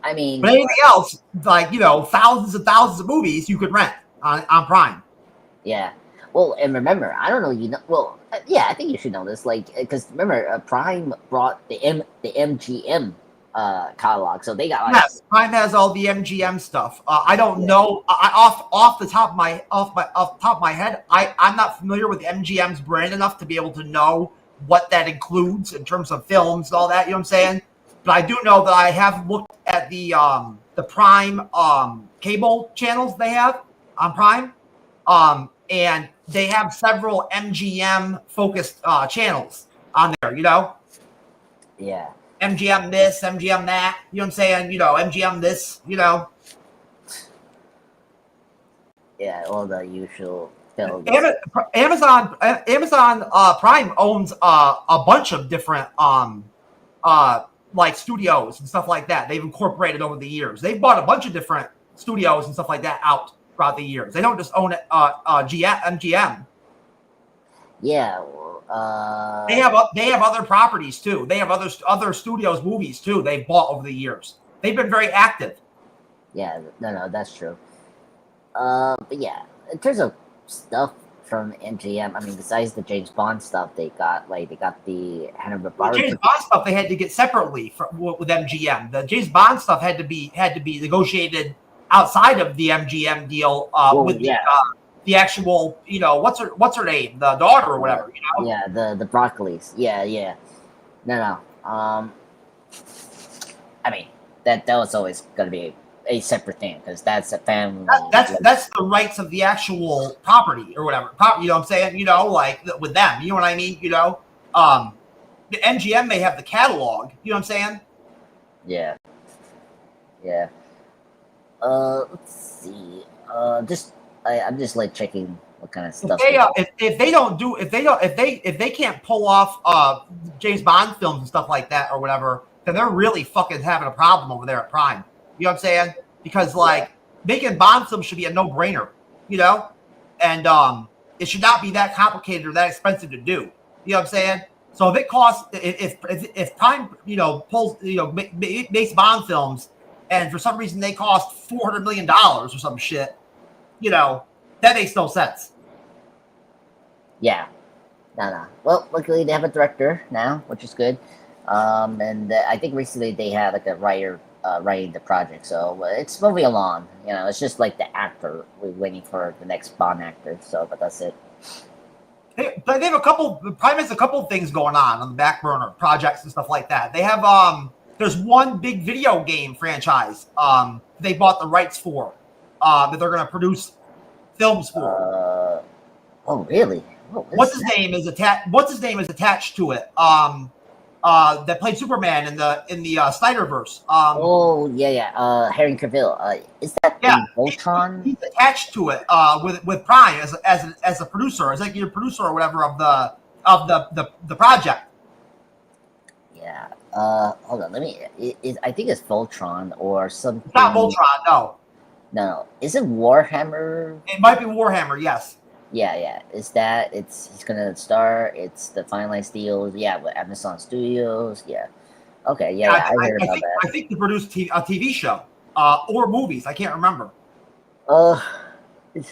I mean, but anything else, like thousands and thousands of movies you could rent on Prime. yeah. Well, and remember, I don't know, well, yeah, I think you should know this, like, because remember, Prime brought the MGM catalog, so they got like, Yes, Prime has all the MGM stuff. I don't yeah, know off the top of my head. I'm not familiar with MGM's brand enough to be able to know what that includes in terms of films and all that. You know what I'm saying? But I do know that I have looked at the Prime cable channels they have on Prime, and they have several MGM focused channels on there. yeah, MGM this, MGM that. You know what I'm saying? MGM this. yeah, all the usual films. Amazon Prime owns a bunch of different like studios and stuff like that. They've incorporated over the years. They've bought a bunch of different studios and stuff like that out throughout the years. They don't just own it. MGM. Yeah, They have other properties too. They have other studios, movies too. They've bought over the years. They've been very active. yeah, no, that's true. But yeah, in terms of stuff from MGM, I mean, besides the James Bond stuff, they got the Well, James Bond stuff they had to get separately with MGM. The James Bond stuff had to be negotiated outside of the MGM deal with the actual what's her name, the daughter or whatever. Yeah, the Broccolis. Yeah. No. I mean that was always gonna be a separate thing because that's a family. That's the rights of the actual property or whatever. You know what I'm saying? Like with them. You know what I mean? The MGM may have the catalog. You know what I'm saying? Yeah. Let's see. I'm just like checking what kind of stuff. If they can't pull off James Bond films and stuff like that or whatever, then they're really fucking having a problem over there at Prime. You know what I'm saying? Because making Bond films should be a no-brainer, and it should not be that complicated or that expensive to do. You know what I'm saying? So if Prime pulls makes Bond films, and for some reason they cost $400 million or some shit, that makes no sense. Yeah. No. Well, luckily they have a director now, which is good. And I think recently they had like a writer writing the project, so it's moving along. It's just like the actor. We're waiting for the next Bond actor. So, but that's it. They have a couple. Prime has a couple of things going on the back burner, projects and stuff like that. They have there's one big video game franchise they bought the rights for that they're going to produce films for. Oh really? What's his name is attached to it? That played Superman in the Snyderverse. Harry Cavill. Is that Voltron? He's attached to it with Prime as a producer, executive producer or whatever of the project. Yeah. Hold on. Let me. I think it's Voltron or something. It's not Voltron. No. No. Is it Warhammer? It might be Warhammer. Yes. Yeah. He's gonna star. It's the finalized deals. Yeah, with Amazon Studios. Yeah. Okay. Yeah. I heard about that. I think they produced a TV show or movies. I can't remember. It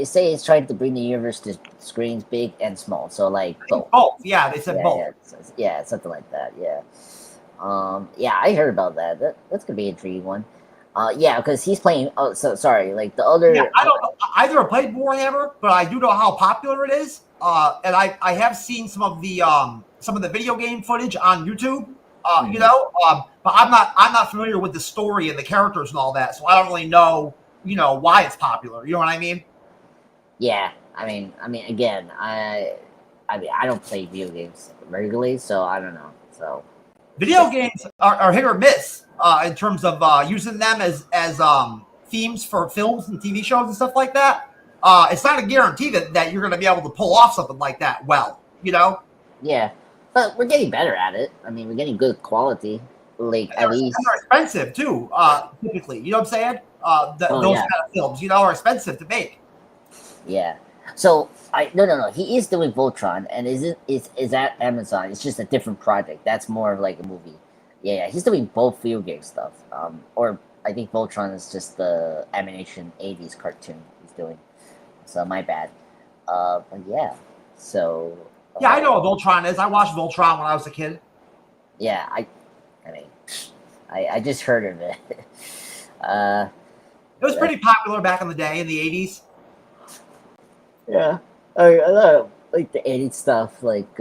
say it's trying to bring the universe to screens big and small. So like both. Both. Yeah, they said both. Yeah, something like that. Yeah. I heard about that. That's gonna be an intriguing one. Because he's playing. Oh, so sorry. Like the other. Yeah, I don't. I never played Warhammer, but I do know how popular it is. And I have seen some of the video game footage on YouTube. But I'm not familiar with the story and the characters and all that, so I don't really know. Why it's popular. You know what I mean? Yeah. I mean, again, I don't play video games regularly, so I don't know. So. Video games are hit or miss in terms of using them as themes for films and TV shows and stuff like that. It's not a guarantee that you're going to be able to pull off something like that well, Yeah, but we're getting better at it. I mean, we're getting good quality. Like at least they're expensive too. Typically, you know what I'm saying? Those kind of films, are expensive to make. Yeah. So no. He is doing Voltron, and is at Amazon. It's just a different project. That's more of like a movie. Yeah, he's doing both video game stuff. Or I think Voltron is just the animation '80s cartoon he's doing. So my bad. But yeah. So. Yeah, I know what Voltron is. I watched Voltron when I was a kid. Yeah, I mean, I just heard of it. It was pretty popular back in the day in the 80s. Yeah, I love like the '80s stuff, like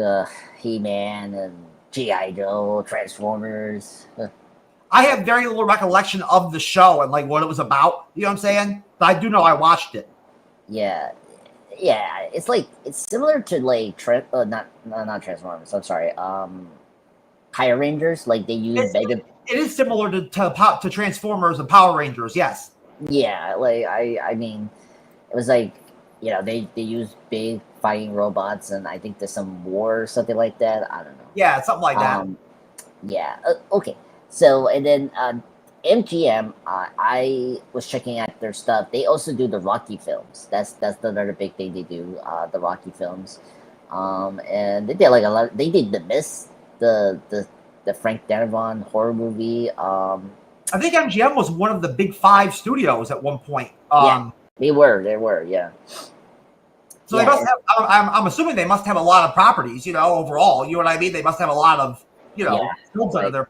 He-Man and G.I. Joe, Transformers. I have very little recollection of the show and like what it was about. You know what I'm saying? But I do know I watched it. Yeah, yeah. It's like it's similar to like not Transformers. I'm sorry. Power Rangers. Like they use Mega. It is similar to Transformers and Power Rangers. Yes. Yeah, like I mean, it was like they use big fighting robots, and I think there's some war or something like that. I don't know. Yeah, something like that. Yeah. Okay. So and then MGM, I was checking out their stuff. They also do the Rocky films. That's another big thing they do. The Rocky films, and they did like a lot. They did The Mist, the Frank Darabont horror movie. I think MGM was one of the big 5 studios at one point. Yeah, they were. Yeah. So they must have. I'm assuming they must have a lot of properties. Overall, you know what I mean. They must have a lot of films under there.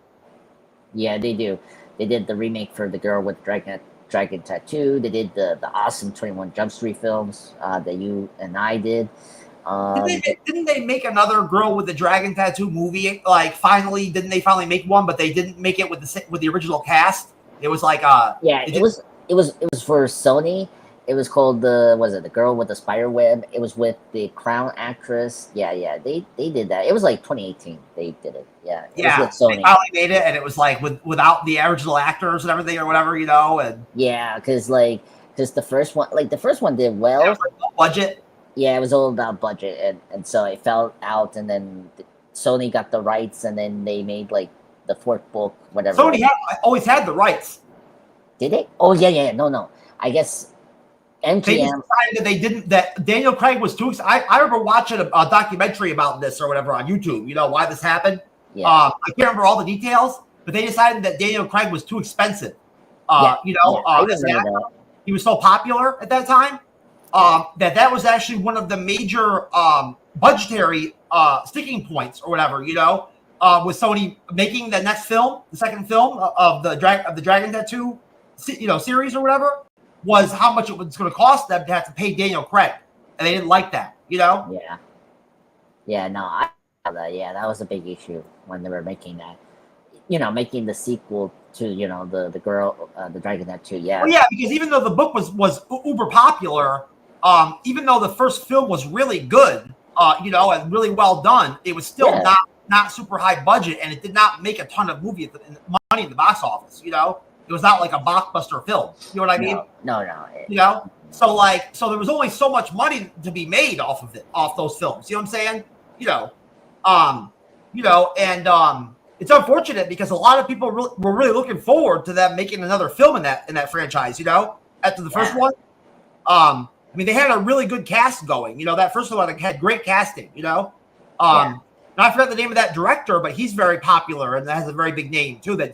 Yeah, they do. They did the remake for The Girl with Dragon Tattoo. They did the awesome 21 Jump Street films that you and I did. Didn't they make another Girl with the Dragon Tattoo movie? Like, didn't they finally make one? But they didn't make it with the original cast. It was like it was for Sony. It was called the Girl with the Spider Web. It was with the Crown actress. Yeah. They did that. It was like 2018. They did it. Yeah. It was with Sony. They finally made it, and it was like without the original actors and everything or whatever, and yeah, because the first one did well. It was like no budget. Yeah, it was all about budget, and so it fell out, and then Sony got the rights, and then they made like the 4th book, whatever. Sony always had the rights. Did they? Oh yeah. No. I guess MGM. They decided that they didn't. That Daniel Craig was too. I remember watching a documentary about this or whatever on YouTube. Why this happened. Yeah. I can't remember all the details, but they decided that Daniel Craig was too expensive. He was so popular at that time. That was actually one of the major budgetary sticking points or whatever, with Sony making the next film, the second film of the Dragon Tattoo, series or whatever, was how much it was going to cost them to have to pay Daniel Craig, and they didn't like that, Yeah. Yeah. No, that was a big issue when they were making that. Making the sequel to the Girl, the Dragon Tattoo. Yeah. Well, yeah, because even though the book was uber popular. Even though the first film was really good, and really well done, it was still not super high budget, and it did not make a ton of money in the box office. It was not like a blockbuster film. You know what I mean? No. So there was only so much money to be made off those films. You know what I'm saying? And it's unfortunate because a lot of people were really looking forward to them making another film in that franchise. After the first one. I mean, they had a really good cast going. That first one had great casting, And I forgot the name of that director, but he's very popular and has a very big name, too, that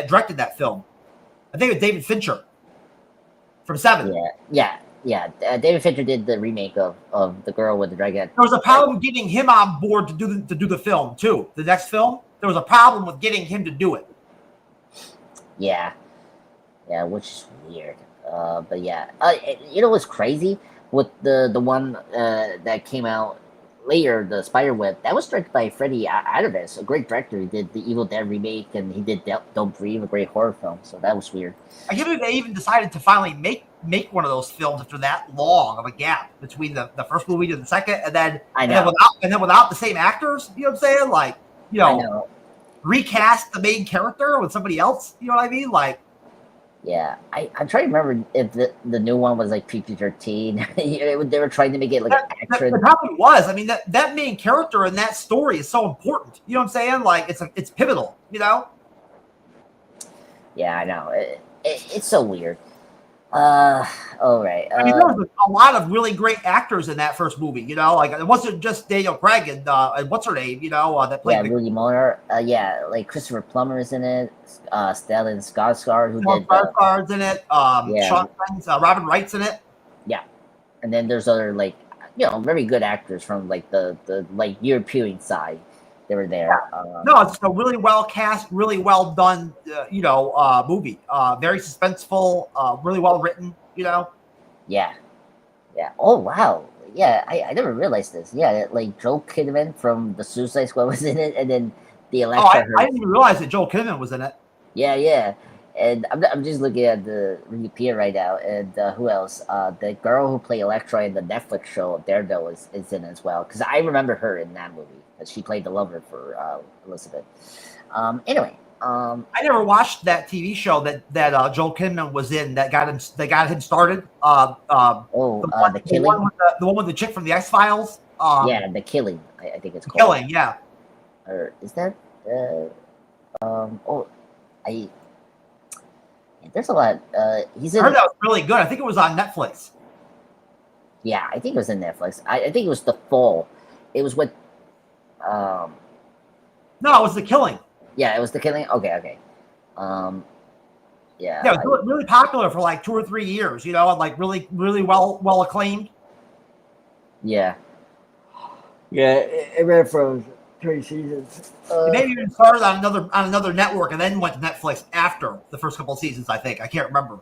directed that film. I think it was David Fincher from Seven. Yeah. David Fincher did the remake of The Girl with the Dragon. There was a problem getting him on board to do the film, too. The next film, there was a problem with getting him to do it. Yeah, which is weird. But yeah, what's crazy with the one that came out later, the Spiderweb, that was directed by Freddie Alvarez, a great director. He did the Evil Dead remake, and he did Don't Breathe, a great horror film. So that was weird. I can't believe they even decided to finally make one of those films after that long of a gap between the first movie to the second, and then without the same actors. You know what I'm saying? Recast the main character with somebody else. You know what I mean? Yeah, I'm trying to remember if the new one was like PG-13. They were trying to make it like action. It probably was. I mean, that main character in that story is so important. You know what I'm saying? It's pivotal. Yeah, I know. It's so weird. Uh, all right. I mean, there was a lot of really great actors in that first movie. You know, like it wasn't just Daniel Craig and what's her name, you know, that Yeah, played the Rudy Moore. Yeah, like Christopher Plummer is in it. Stellan Skarsgård, who Paul did Skarsgård's in it. yeah, Sean Penn's, Robin Wright's in it. yeah, and then there's other like very good actors from like the like European side. They were there. No, it's just a really well cast, really well done, movie. Very suspenseful, really well written. You know. Yeah, yeah. Oh wow. Yeah, I never realized this. Yeah, like Joel Kidman from the Suicide Squad was in it, and then the Oh, I Electra didn't even realize that Joel Kinnaman was in it. Yeah, yeah. And I'm just looking at the Wikipedia right now, and who else? The girl who played Elektra in the Netflix show Daredevil is in it as well. Because I remember her in that movie because she played the lover for Elizabeth. Anyway, I never watched that TV show that Joel Kinnaman was in that got him started. The Killing. The one with the chick from the X Files. Yeah, The Killing. I think it's called. Killing. Yeah. Or is that? Oh, I. There's a lot. He's in. I heard that was really good. I think it was on Netflix. Yeah, I think it was in Netflix. I think it was The Fall. It was with. No, it was The Killing. Yeah, it was The Killing. Okay. Yeah. Yeah, it was really popular for like 2 or 3 years. You know, and like really well acclaimed. Yeah. Yeah, it ran for 3 seasons. Maybe even started on another network and then went to Netflix after the first couple of seasons. I think I can't remember.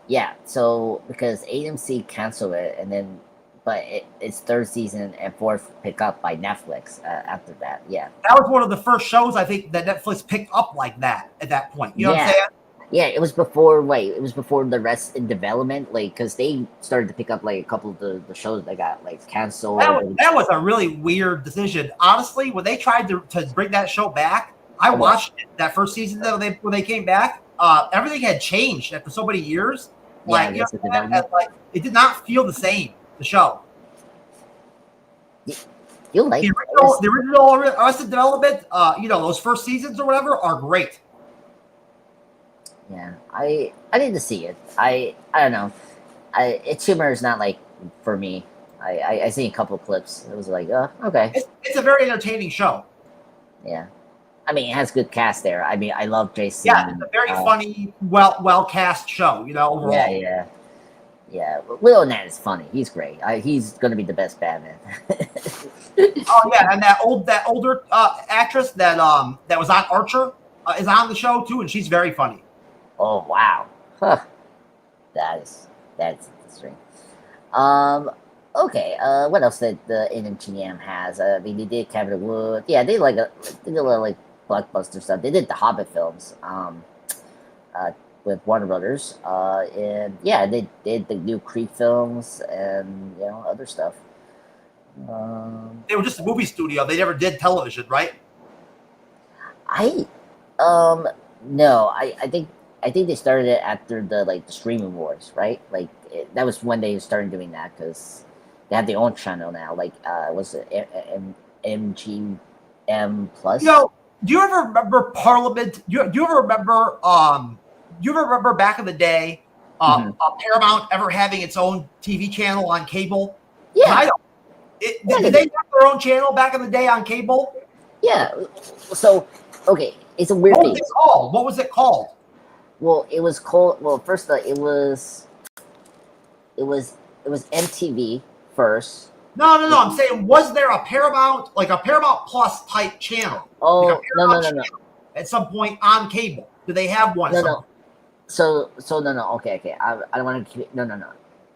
Yeah, so because AMC canceled it, and then but its third season and fourth pick up by Netflix after that. Yeah, that was one of the first shows I think that Netflix picked up like that at that point. You know what I'm saying? Yeah, it was before. It was before the rest in development. Like, because they started to pick up like a couple of the shows that got like canceled. That was a really weird decision, honestly. When they tried to bring that show back, I watched it, that first season when they came back. Everything had changed after so many years. Like, like it did not feel the same. The show. You like the original Arrested Development? Those first seasons or whatever are great. Yeah, I need to see it. I don't know. Its humor is not like for me. I seen a couple of clips. It was like, okay. It's a very entertaining show. Yeah, I mean, it has good cast there. I mean, I love Jason. Yeah, it's a very funny, well cast show. Overall. Yeah. Will Nat is funny. He's great. He's gonna be the best Batman. Oh yeah, and that older actress that was on Archer is on the show too, and she's very funny. Oh wow, that's interesting. Okay. What else did the NMGM has? I mean, they did Cabin in the Woods. Yeah, they did a little like blockbuster stuff. They did the Hobbit films. With Warner Brothers. And yeah, they did the new Creed films and other stuff. They were just a movie studio. They never did television, right? No. I think they started it after the streaming wars, right? Like that was when they started doing that because they have their own channel now. Like was it MGM Plus? Do you ever remember Parliament? Do you ever remember? Do you ever remember back in the day, Paramount ever having its own TV channel on cable? Yeah. I don't. Did they have their own channel back in the day on cable? Yeah. So, okay, it's a weird thing. What was it called? Well, it was called. Well, first it was MTV first. No. I'm saying, was there a Paramount Plus type channel? Oh, no. At some point on cable, do they have one? No. So no. Okay. I don't want to keep it. No.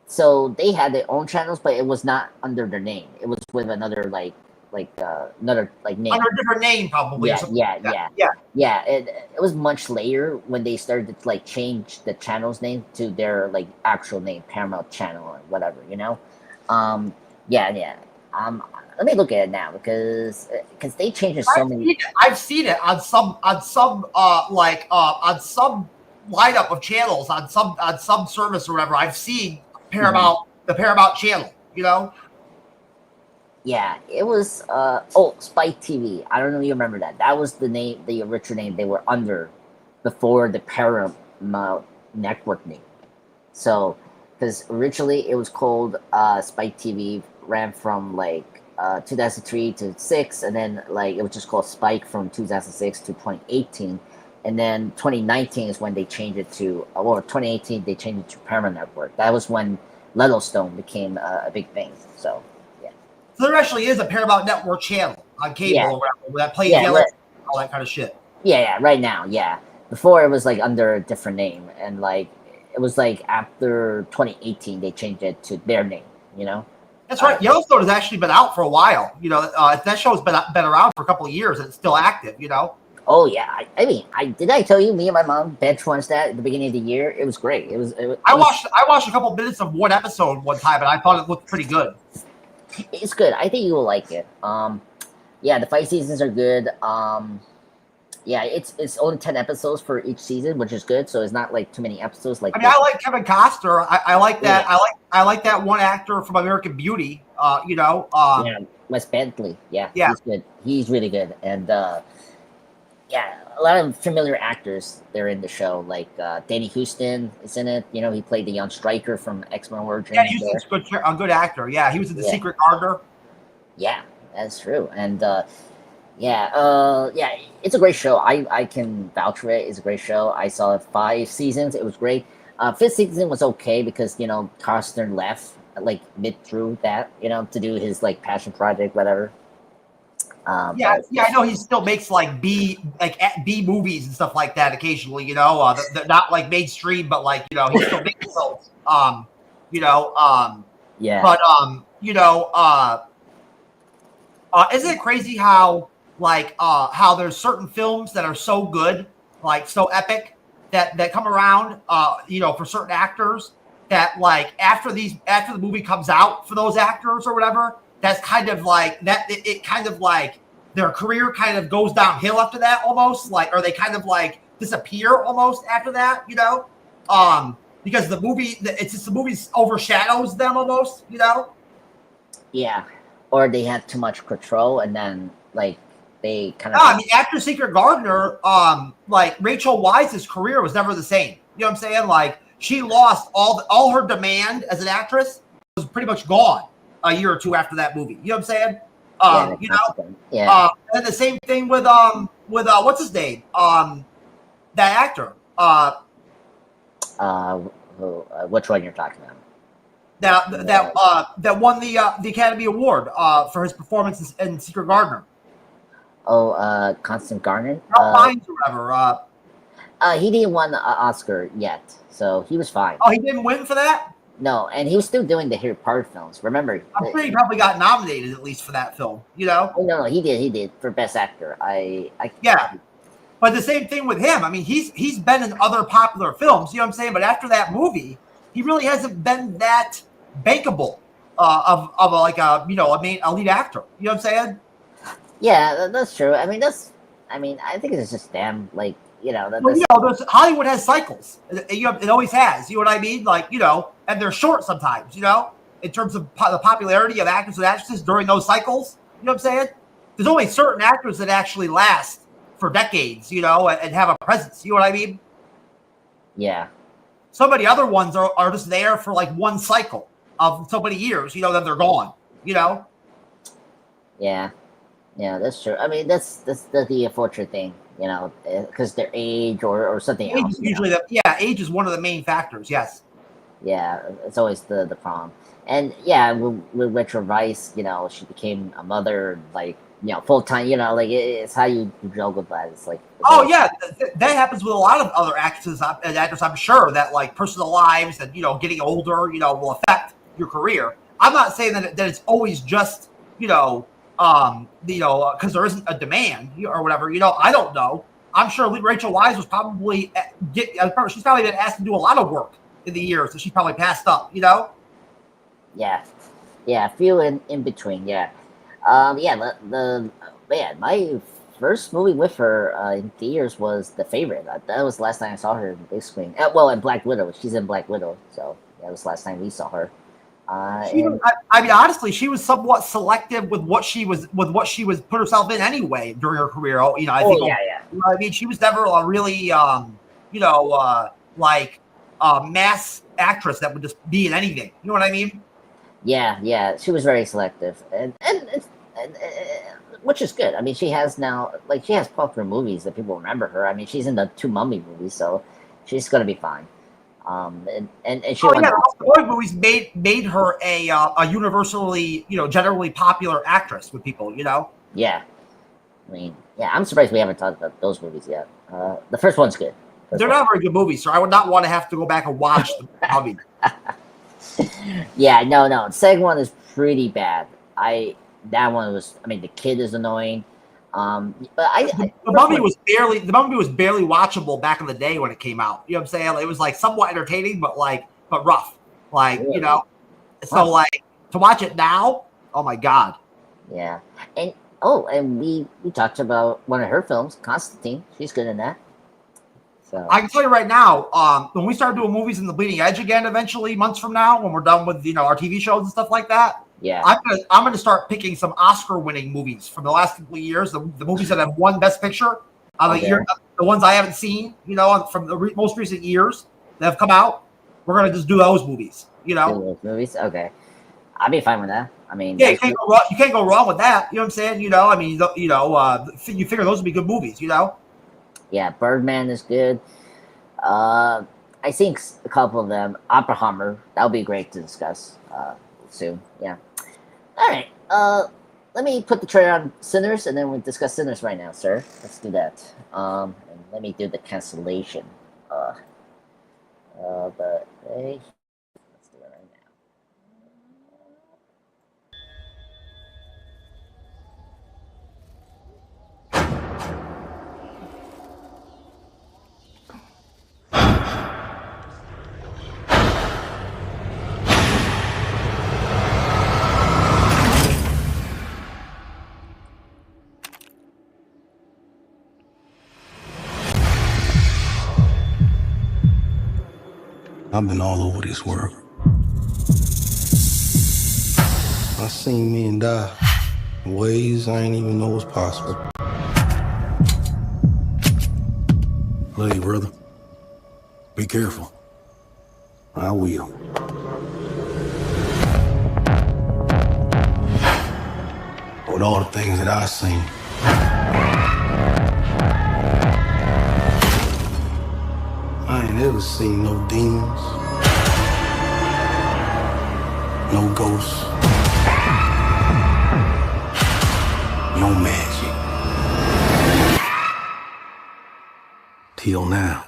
So they had their own channels, but it was not under their name. It was with another another name. Under a different name, probably. Yeah. It was much later when they started to change the channel's name to their actual name, Paramount Channel or whatever. Yeah. Let me look at it now because they changed so many. I've seen it on some lineup of channels on some service or whatever. I've seen Paramount, the Paramount Channel. Yeah, it was Spike TV. I don't know if you remember that. That was the name, the original name they were under before the Paramount Network name. So, because originally it was called Spike TV, ran from like 2003 to 6, and then like it was just called Spike from 2006 to 2018, and then 2019 is when they changed it to, well, 2018 they changed it to Paramount Network. That was when Yellowstone became a big thing. So, yeah, So there actually is a Paramount Network channel on cable yeah, or whatever that plays yeah, Yellowstone, all that kind of shit. yeah. Right now, yeah. Before it was like under a different name, and like it was like after 2018 they changed it to their name. You know. That's right. Yellowstone has actually been out for a while. That show's been around for a couple of years and it's still active. Oh yeah, I mean, did I tell you me and my mom bench watched that at the beginning of the year? It was great. I watched a couple minutes of one episode one time and I thought it looked pretty good. It's good. I think you will like it. Yeah, the fight seasons are good. Yeah, it's only 10 episodes for each season, which is good. So it's not like too many episodes. Like, I mean, I like Kevin Costner. I like that. Yeah. I like that one actor from American Beauty. Yeah, Wes Bentley. Yeah, Yeah. he's good. He's really good, and yeah, a lot of familiar actors they're in the show. Like Danny Houston is in it. You know, he played the young striker from X-Men Origins. Yeah, he's a good actor. Yeah, he was in The Secret Gardener. Yeah, that's true. And yeah, it's a great show. I can vouch for it. It's a great show. I saw it 5 seasons. It was great. 5th season was okay because Costner left like mid through that, to do his like passion project, whatever. I know he still makes like B movies and stuff like that occasionally. They're not like mainstream, but like he still makes those. Yeah. But isn't it crazy how how there's certain films that are so good, like so epic that come around, for certain actors that like after the movie comes out for those actors or whatever, that's kind of like that. It kind of like their career kind of goes downhill after that, almost like, or they kind of like disappear almost after that, because the movie overshadows them almost, Yeah, or they have too much control, and then like they kind of. I mean, after Secret Gardener, like Rachel Weisz's career was never the same. You know what I'm saying? Like she lost all her demand as an actress was pretty much gone a year or two after that movie. You know what I'm saying? Yeah. And the same thing with what's his name? That actor. Which one you're talking about? That won the Academy Award for his performance in Secret Gardener. Oh, Constant Garner. Fines or whatever. He didn't win an Oscar yet, so he was fine. Oh, he didn't win for that? No, and he was still doing the Harry Potter films. Remember? I'm sure he probably got nominated at least for that film. Oh, no, he did for Best Actor. Yeah. But the same thing with him. I mean, he's been in other popular films. You know what I'm saying? But after that movie, he really hasn't been that bankable of a lead actor. You know what I'm saying? Yeah, that's true. I mean, I think it's just them. Like, Hollywood has cycles. It always has. You know what I mean? Like, and they're short sometimes. In terms of the popularity of actors and actresses during those cycles. You know what I'm saying? There's only certain actors that actually last for decades. And have a presence. You know what I mean? Yeah. So many other ones are just there for like one cycle of so many years. Then they're gone. Yeah. Yeah, that's true. I mean, that's the unfortunate thing, because their age or something else. Is usually age is one of the main factors. Yes. Yeah, it's always the problem. And yeah, with Rachel Weisz, she became a mother, like, full time. Like it's how you juggle that. It's like. Yeah, that happens with a lot of other actors and actors. I'm sure that like personal lives and getting older, will affect your career. I'm not saying that it's always just because there isn't a demand or whatever. I don't know. I'm sure Rachel Weisz was probably she's probably been asked to do a lot of work in the years that she probably passed up. Yeah, a few in between. Yeah, my first movie with her in theaters was The Favorite. That was the last time I saw her in the big screen. And Black Widow. She's in Black Widow, so that was the last time we saw her. I mean, honestly, she was somewhat selective with what she was put herself in anyway during her career. I think. I mean, she was never a really, mass actress that would just be in anything. You know what I mean? Yeah. She was very selective, and which is good. I mean, she has popular movies that people remember her. I mean, she's in the two Mummy movies, so she's gonna be fine. And she won. Yeah, the Boy movies made her a universally, generally popular actress with people. Yeah, I mean, yeah, I'm surprised we haven't talked about those movies yet. The first one's good. They're not very good movies, so I would not want to have to go back and watch the Mummy. Yeah, no. The second one is pretty bad. That one was. I mean, the kid is annoying. But the Mummy was barely watchable back in the day when it came out. You know what I'm saying? It was like somewhat entertaining, but rough. Really? So like to watch it now, oh my god. Yeah, and we talked about one of her films, Constantine. She's good in that. So I can tell you right now, when we start doing movies in the bleeding edge again, eventually months from now, when we're done with our TV shows and stuff like that, yeah, I'm gonna start picking some Oscar-winning movies from the last couple of years. The movies that have won Best Picture, the ones I haven't seen, from the most recent years that have come out. We're gonna just do those movies. Those movies. Okay, I'd be fine with that. I mean, yeah, you can't go wrong with that. You know what I'm saying? I mean, you figure those would be good movies. Yeah, Birdman is good. I think a couple of them. Oppenheimer, that would be great to discuss soon. Yeah. All right. Let me put the trailer on Sinners, and then we'll discuss Sinners right now, sir. Let's do that. And let me do the cancellation. But hey, let's do it right now. I've been all over this world. I seen men die in ways I ain't even know was possible. Love you, brother. Be careful. I will. With all the things that I've seen, I ain't ever seen no demons, no ghosts, no magic. Till now.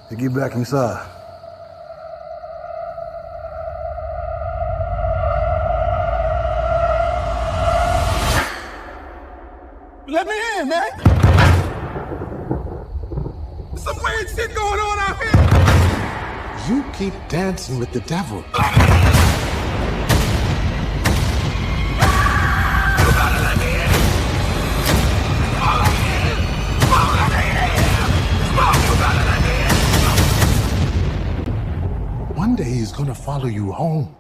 Hey, get back inside. Let me in, man. Some weird shit going on out here. You keep dancing with the devil. One day he's gonna follow you home.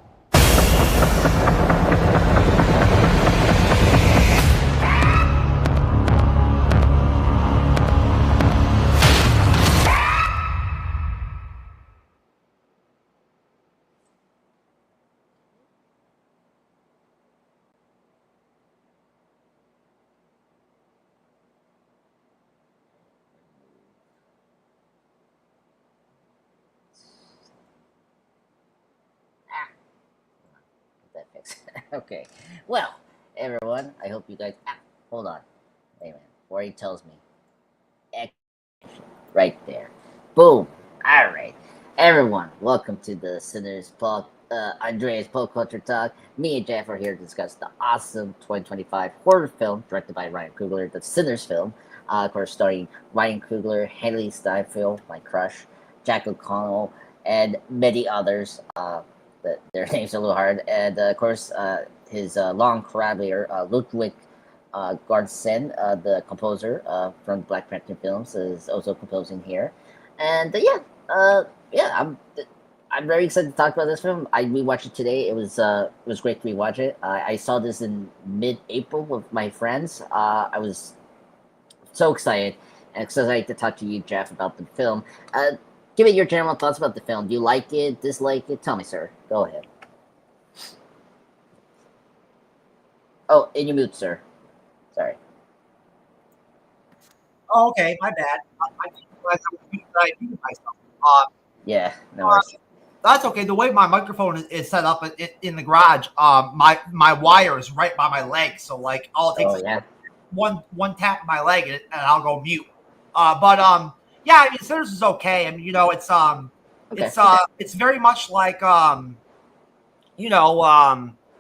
That fixed. Okay. Well, everyone, I hope you guys. Hold on. Wait a minute. Before he tells me. Action. Right there. Boom. All right. Everyone, welcome to the Sinners Andreas Pop Culture Talk. Me and Jeff are here to discuss the awesome 2025 horror film directed by Ryan Coogler, the Sinners film. Of course, starring Ryan Coogler, Hailee Steinfeld, my crush, Jack O'Connell, and many others. Their names are a little hard. And of course, his long collaborator, Ludwig Göransson, the composer from Black Panther films, is also composing here. And I'm very excited to talk about this film. I rewatched it today. It was great to rewatch it. I saw this in mid-April with my friends. I was so excited and excited to talk to you, Jeff, about the film. give me your general thoughts about the film. Do you like it? Dislike it? Tell me, sir. Go ahead. Oh, and you mute, sir. Sorry. Oh, okay, my bad. I muted myself. Yeah, no worries. That's okay. The way my microphone is set up in the garage, my wire is right by my leg, so like all it takes is one tap of my leg and I'll go mute. Yeah, I mean, Sinners is okay. I mean, it's very much like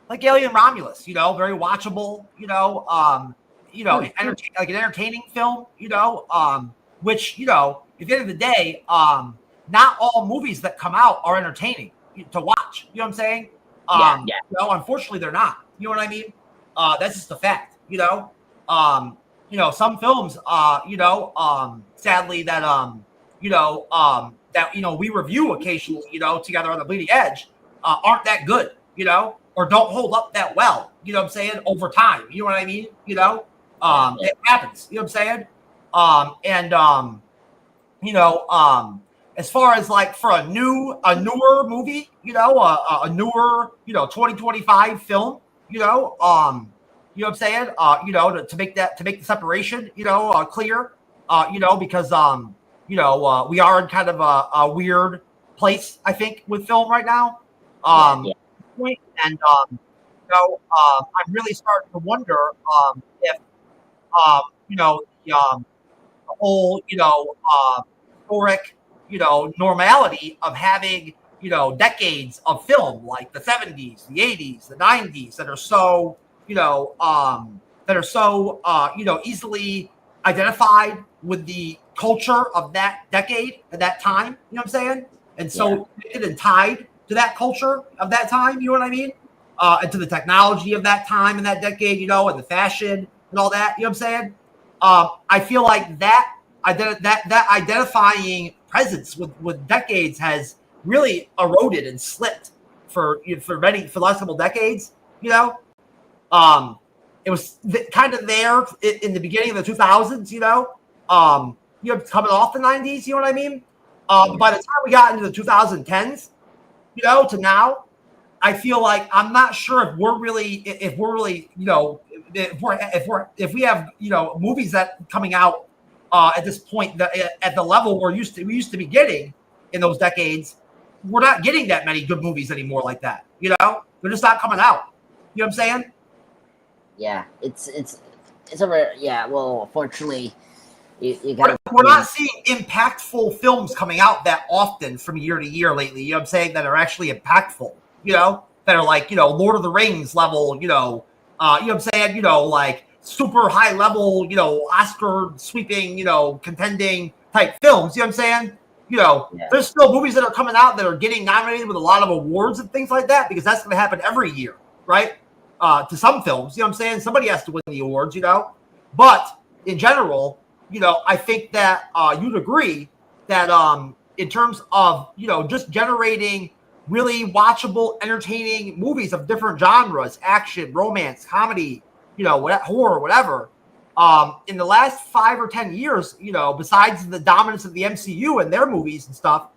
like Alien Romulus, very watchable, like an entertaining film, which, at the end of the day, not all movies that come out are entertaining to watch. You know what I'm saying? Unfortunately, they're not. You know what I mean? That's just a fact. Some films, sadly that we review occasionally, together on the Bleeding Edge, aren't that good, or don't hold up that well. You know what I'm saying? Over time. You know what I mean? It happens. You know what I'm saying? As far as like for a newer movie, a newer, 2025 film, you know what I'm saying? To make the separation, clear, because we are in kind of a weird place, I think, with film right now. And I'm really starting to wonder if the whole historic normality of having decades of film like the 70s, the 80s, the 90s that are so easily identified with the culture of that decade at that time, you know what I'm saying? And so and tied to that culture of that time, you know what I mean? And to the technology of that time and that decade, and the fashion and all that, you know what I'm saying? I feel like that identifying presence with decades has really eroded and slipped for the last couple decades. It was kind of there in the beginning of the 2000s. Coming off the 90s. You know what I mean? By the time we got into the 2010s, to now, I feel like I'm not sure if we have movies that coming out at this point at the level we used to be getting in those decades. We're not getting that many good movies anymore like that. They're just not coming out. You know what I'm saying? Yeah, it's over. Yeah, well, unfortunately, you got. We're not seeing impactful films coming out that often from year to year lately. You know what I'm saying? That are actually impactful. That are like Lord of the Rings level. You know what I'm saying? Like super high level. Oscar sweeping. Contending type films. You know what I'm saying? There's still movies that are coming out that are getting nominated with a lot of awards and things like that because that's going to happen every year, right? To some films, you know what I'm saying? Somebody has to win the awards, But in general, I think that you'd agree that in terms of, just generating really watchable, entertaining movies of different genres, action, romance, comedy, horror, whatever, in the last 5 or 10 years, besides the dominance of the MCU and their movies and stuff,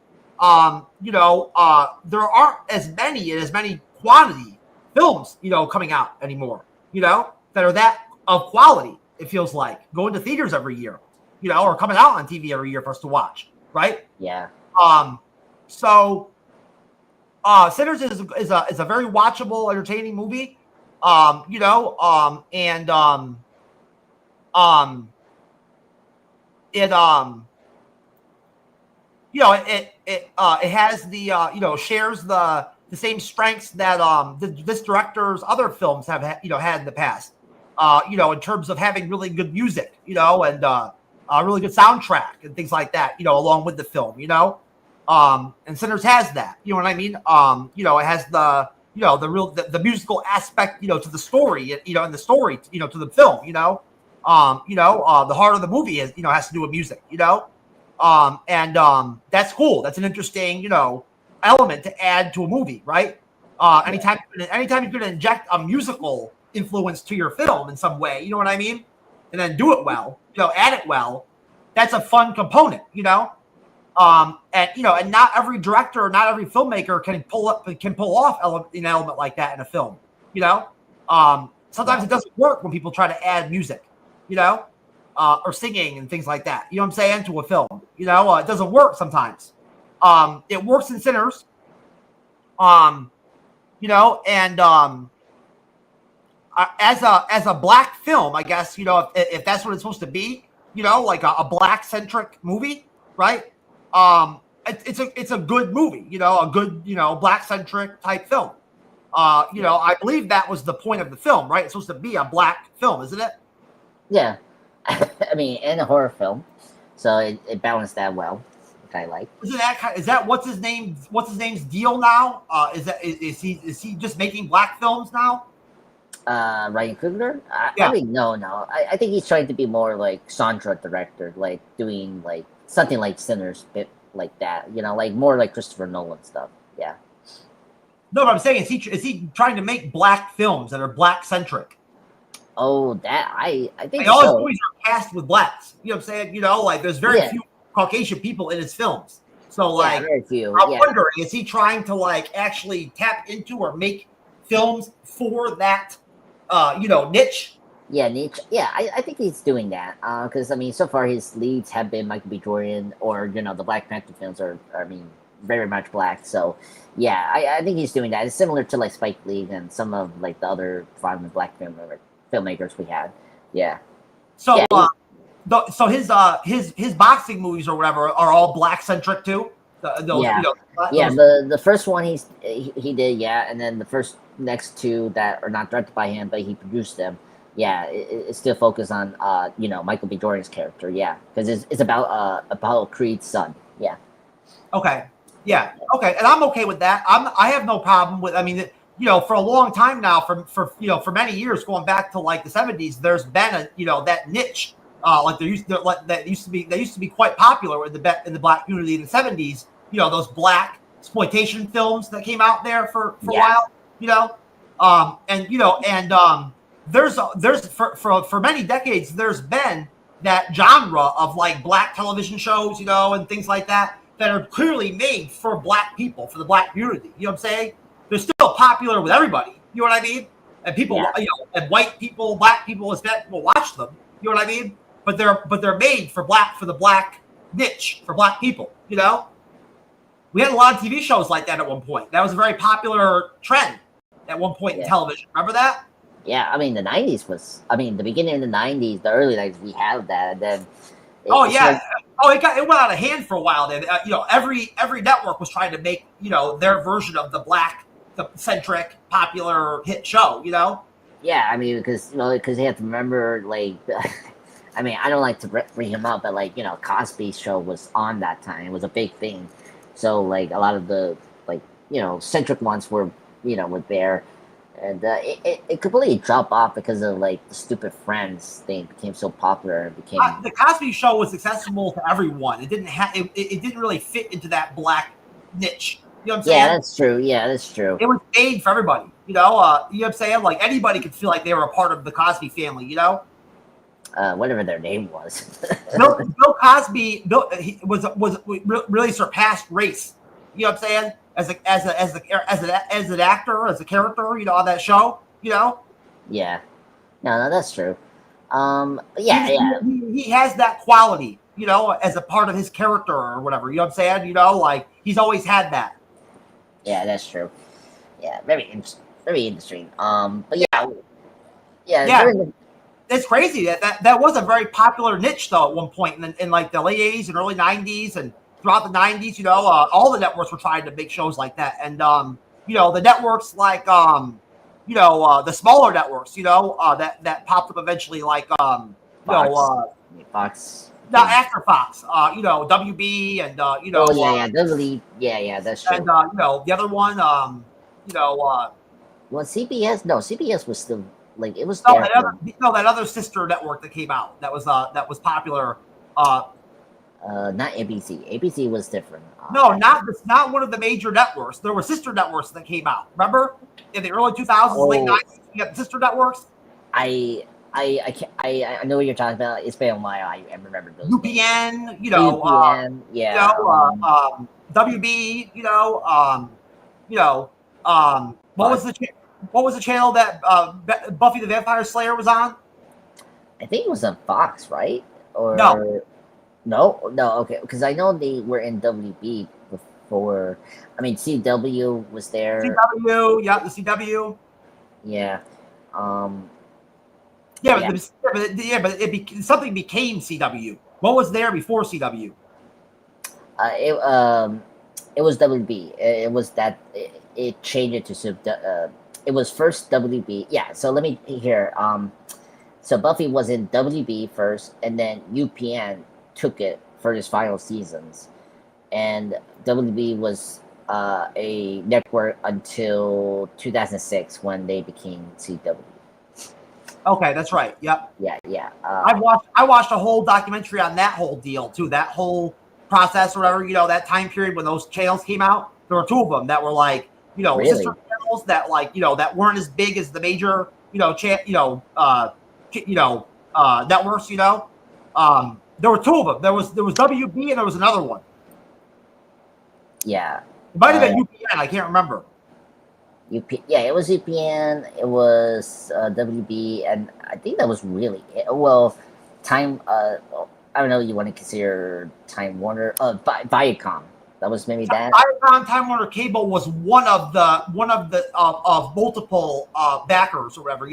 there aren't as many quantity films, coming out anymore, that are that of quality, it feels like, going to theaters every year, or coming out on TV every year for us to watch, right? Yeah. So Sinners is a very watchable, entertaining movie, it has the shares the same strengths that this director's other films have had in the past, in terms of having really good music, and really good soundtrack and things like that, along with the film, and Sinners has that, you know what I mean? It has the musical aspect, to the story, and the story, to the film, the heart of the movie is, has to do with music, and that's cool. That's an interesting, element to add to a movie, right? Anytime you're going to inject a musical influence to your film in some way, you know what I mean? And then do it well, add it well. That's a fun component, And and not every director or not every filmmaker can pull off an element like that in a film. Sometimes it doesn't work when people try to add music, or singing and things like that. You know what I'm saying, to a film. It doesn't work sometimes. It works in Sinners. And as a black film, I guess, if that's what it's supposed to be, like a black centric movie, right? It's a good movie, a good, black centric type film. I believe that was the point of the film, right? It's supposed to be a black film, isn't it? Yeah. I mean, in a horror film, so it balanced that well, which I like. Is that what's his name's deal now? Is he just making black films now? Ryan Coogler? Yeah. I mean, no. I think he's trying to be more like soundtrack director, like doing like something like Sinners, bit like that. Like more like Christopher Nolan stuff. Yeah. No, but I'm saying is he trying to make black films that are black centric? Oh, that I think all his so. movies are cast with blacks. You know what I'm saying? Like there's very few Caucasian people in his films. So like, very few. I'm wondering, is he trying to like actually tap into or make films for that, niche? Yeah, niche. Yeah, I think he's doing that. Because I mean, so far his leads have been Michael B. Jordan, or the Black Panther films are very much black. So yeah, I think he's doing that. It's similar to like Spike Lee and some of like the other prominent black filmmakers we had. Yeah. So so his boxing movies or whatever are all black centric too. The first one he did, and then the next two that are not directed by him, but he produced them. Yeah, it's still focused on Michael B. Jordan's character. Yeah, because it's about Apollo Creed's son. Yeah. Okay. Yeah. Okay, and I'm okay with that. I have no problem with. I mean, for a long time now, for many years, going back to like the 70s, there's been that niche. That used to be quite popular in the black community in the 70s. Those black exploitation films that came out there for a while. There's for many decades there's been that genre of like black television shows, and things like that are clearly made for black people, for the black community. You know what I'm saying? They're still popular with everybody. You know what I mean? And people, and white people, black people, Hispanic people watch them. You know what I mean? But they're made for the black niche, for black people. We had a lot of TV shows like that at one point. That was a very popular trend at one point in television. Remember that? Yeah, I mean the 90s was. I mean the beginning of the 90s, the early 90s, we had that. And then it went out of hand for a while. Then every network was trying to make their version of the black, the centric, popular hit show. Yeah, I mean because you have to remember like. I mean, I don't like to bring him up, but like Cosby Show was on that time. It was a big thing, so like a lot of the like centric ones were were there, and it completely dropped off because of like the Stupid Friends thing became so popular and became. The Cosby Show was accessible to everyone. It didn't have it didn't really fit into that black niche. You know what I'm saying? Yeah, that's true. Yeah, that's true. It was made for everybody. You know what I'm saying? Like anybody could feel like they were a part of the Cosby family. Whatever their name was. Bill Cosby really surpassed race. You know what I'm saying? As an actor, as a character, on that show. Yeah. No, that's true. He has that quality, as a part of his character or whatever. You know what I'm saying? Like he's always had that. Yeah, that's true. Yeah, very interesting. But yeah. It's crazy that was a very popular niche though at one point in like the late 80s and early 90s and throughout the 90s. All the networks were trying to make shows like that, and the networks like the smaller networks that popped up eventually like Fox. Not after Fox, WB and WB. Yeah, that's true. And the other one, well, CBS. No, CBS was still. Like it was that other sister network that came out that was popular. Not ABC. ABC was different. It's not one of the major networks. There were sister networks that came out. Remember in the early 2000s, late 90s, you got the sister networks. I I can't, I know what you're talking about. It's been a while. I remember those. UPN, UPN, yeah. WB, what was the channel that Buffy the Vampire Slayer was on? I think it was on Fox, right? Or no, okay, because I know they were in WB before. I mean, CW was there. CW, yeah, the CW. Yeah. Something became CW. What was there before CW? It was WB. It was that it changed it to it was first WB. Yeah. So let me hear. So Buffy was in WB first, and then UPN took it for its final seasons, and WB was a network until 2006 when they became CW. Okay, that's right. Yep. Yeah. I watched a whole documentary on that whole deal too. That whole process, or whatever. That time period when those channels came out. There were two of them that were like, Really? sister channels that like, that weren't as big as the major, networks. There were two of them. There was WB and there was another one. Yeah. It might have been UPN. I can't remember. Yeah, it was UPN. It was WB, and I think that was really it. Well, Time. I don't know. You want to consider Time Warner? Viacom. That was maybe that. Viacom, Time Warner Cable was one of the of multiple backers or whatever.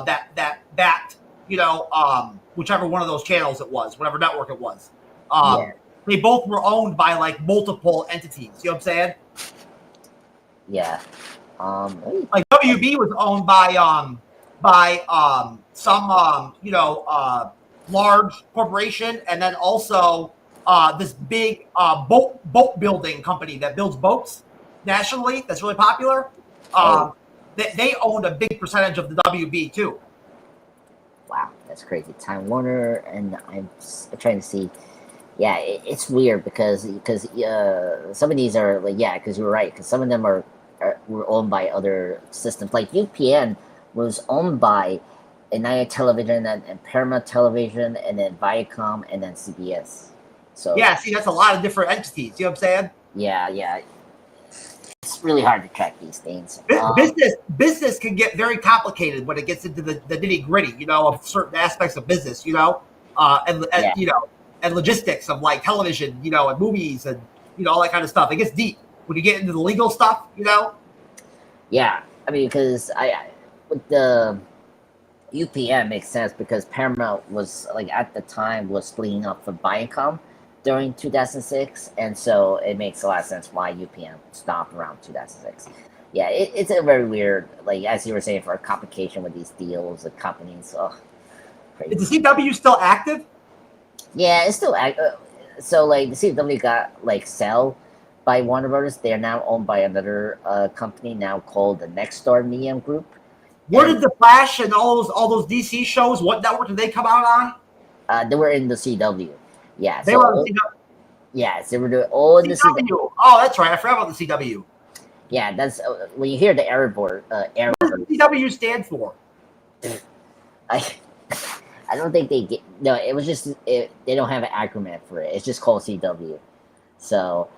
That backed. Whichever one of those channels it was, whatever network it was. Yeah. They both were owned by like multiple entities. You know what I'm saying? Yeah. Like WB was owned by some large corporation, and then also this big boat building company that builds boats nationally. That's really popular. They owned a big percentage of the WB too. Wow, that's crazy. Time Warner, and I'm trying to see. Yeah, it's weird because some of these are like, yeah, because you're right, because some of them were owned by other systems. Like UPN was owned by United Television and Paramount Television, and then Viacom, and then CBS. So yeah, see, that's a lot of different entities. You know what I'm saying? Yeah. It's really hard to track these things. Business can get very complicated when it gets into the nitty gritty, of certain aspects of business, and logistics of like television, and movies and all that kind of stuff. It gets deep when you get into the legal stuff, Yeah, I mean, because with the UPN makes sense because Paramount was like at the time was splitting up from Viacom during 2006, and so it makes a lot of sense why UPN stopped around 2006. Yeah, it's a very weird, like as you were saying, for a complication with these deals, the companies. Oh, crazy. Is the CW still active? Yeah, it's still active. So like the CW got like Cell by Warner Brothers. They are now owned by another company now called the Next Star Media Group. Where did the Flash and all those DC shows? What network did they come out on? They were in the CW. Yeah, they were in the CW. Yeah, they were all in the CW. Oh, that's right. I forgot about the CW. Yeah, that's when you hear the error board. What does the CW stand for? I don't think they get. No, it was just they don't have an acronym for it. It's just called CW. So,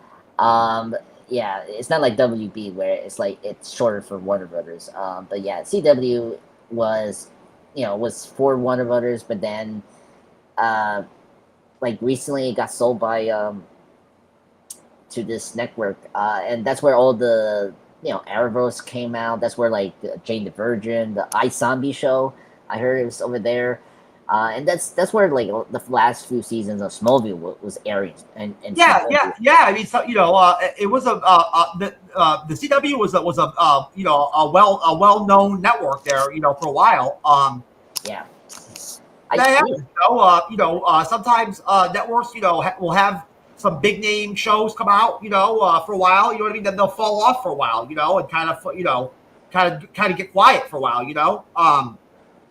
yeah, it's not like WB where it's like it's shorter for Warner Brothers. But yeah, CW was for Warner Brothers, but then, like recently it got sold by to this network, and that's where all the Arrowverse came out. That's where like Jane the Virgin, the iZombie show. I heard it was over there. And that's where like the last few seasons of Smallville was airing. And yeah. I mean, so it was the CW was a well-known network there, for a while. Yeah. Sometimes networks will have some big name shows come out, for a while. You know what I mean? Then they'll fall off for a while, and kind of get quiet for a while.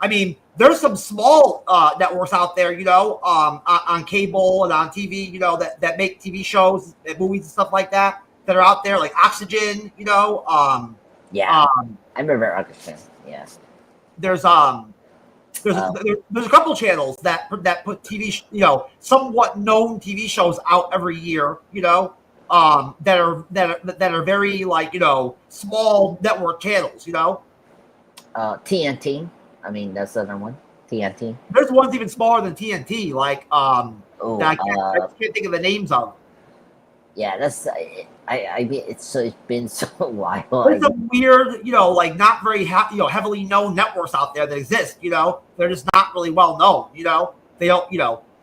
I mean, there's some small networks out there, on cable and on TV, that make TV shows and movies and stuff like that are out there, like Oxygen, Yeah, I remember Oxygen. Yeah. There's There's a couple channels that put somewhat known TV shows out every year, that are very small network channels, TNT. I mean, that's the other one. TNT. There's ones even smaller than TNT, that I just can't think of the names of. Yeah, that's it's been so while. There's some weird, not very heavily known networks out there that exist. They're just not really well known. They don't.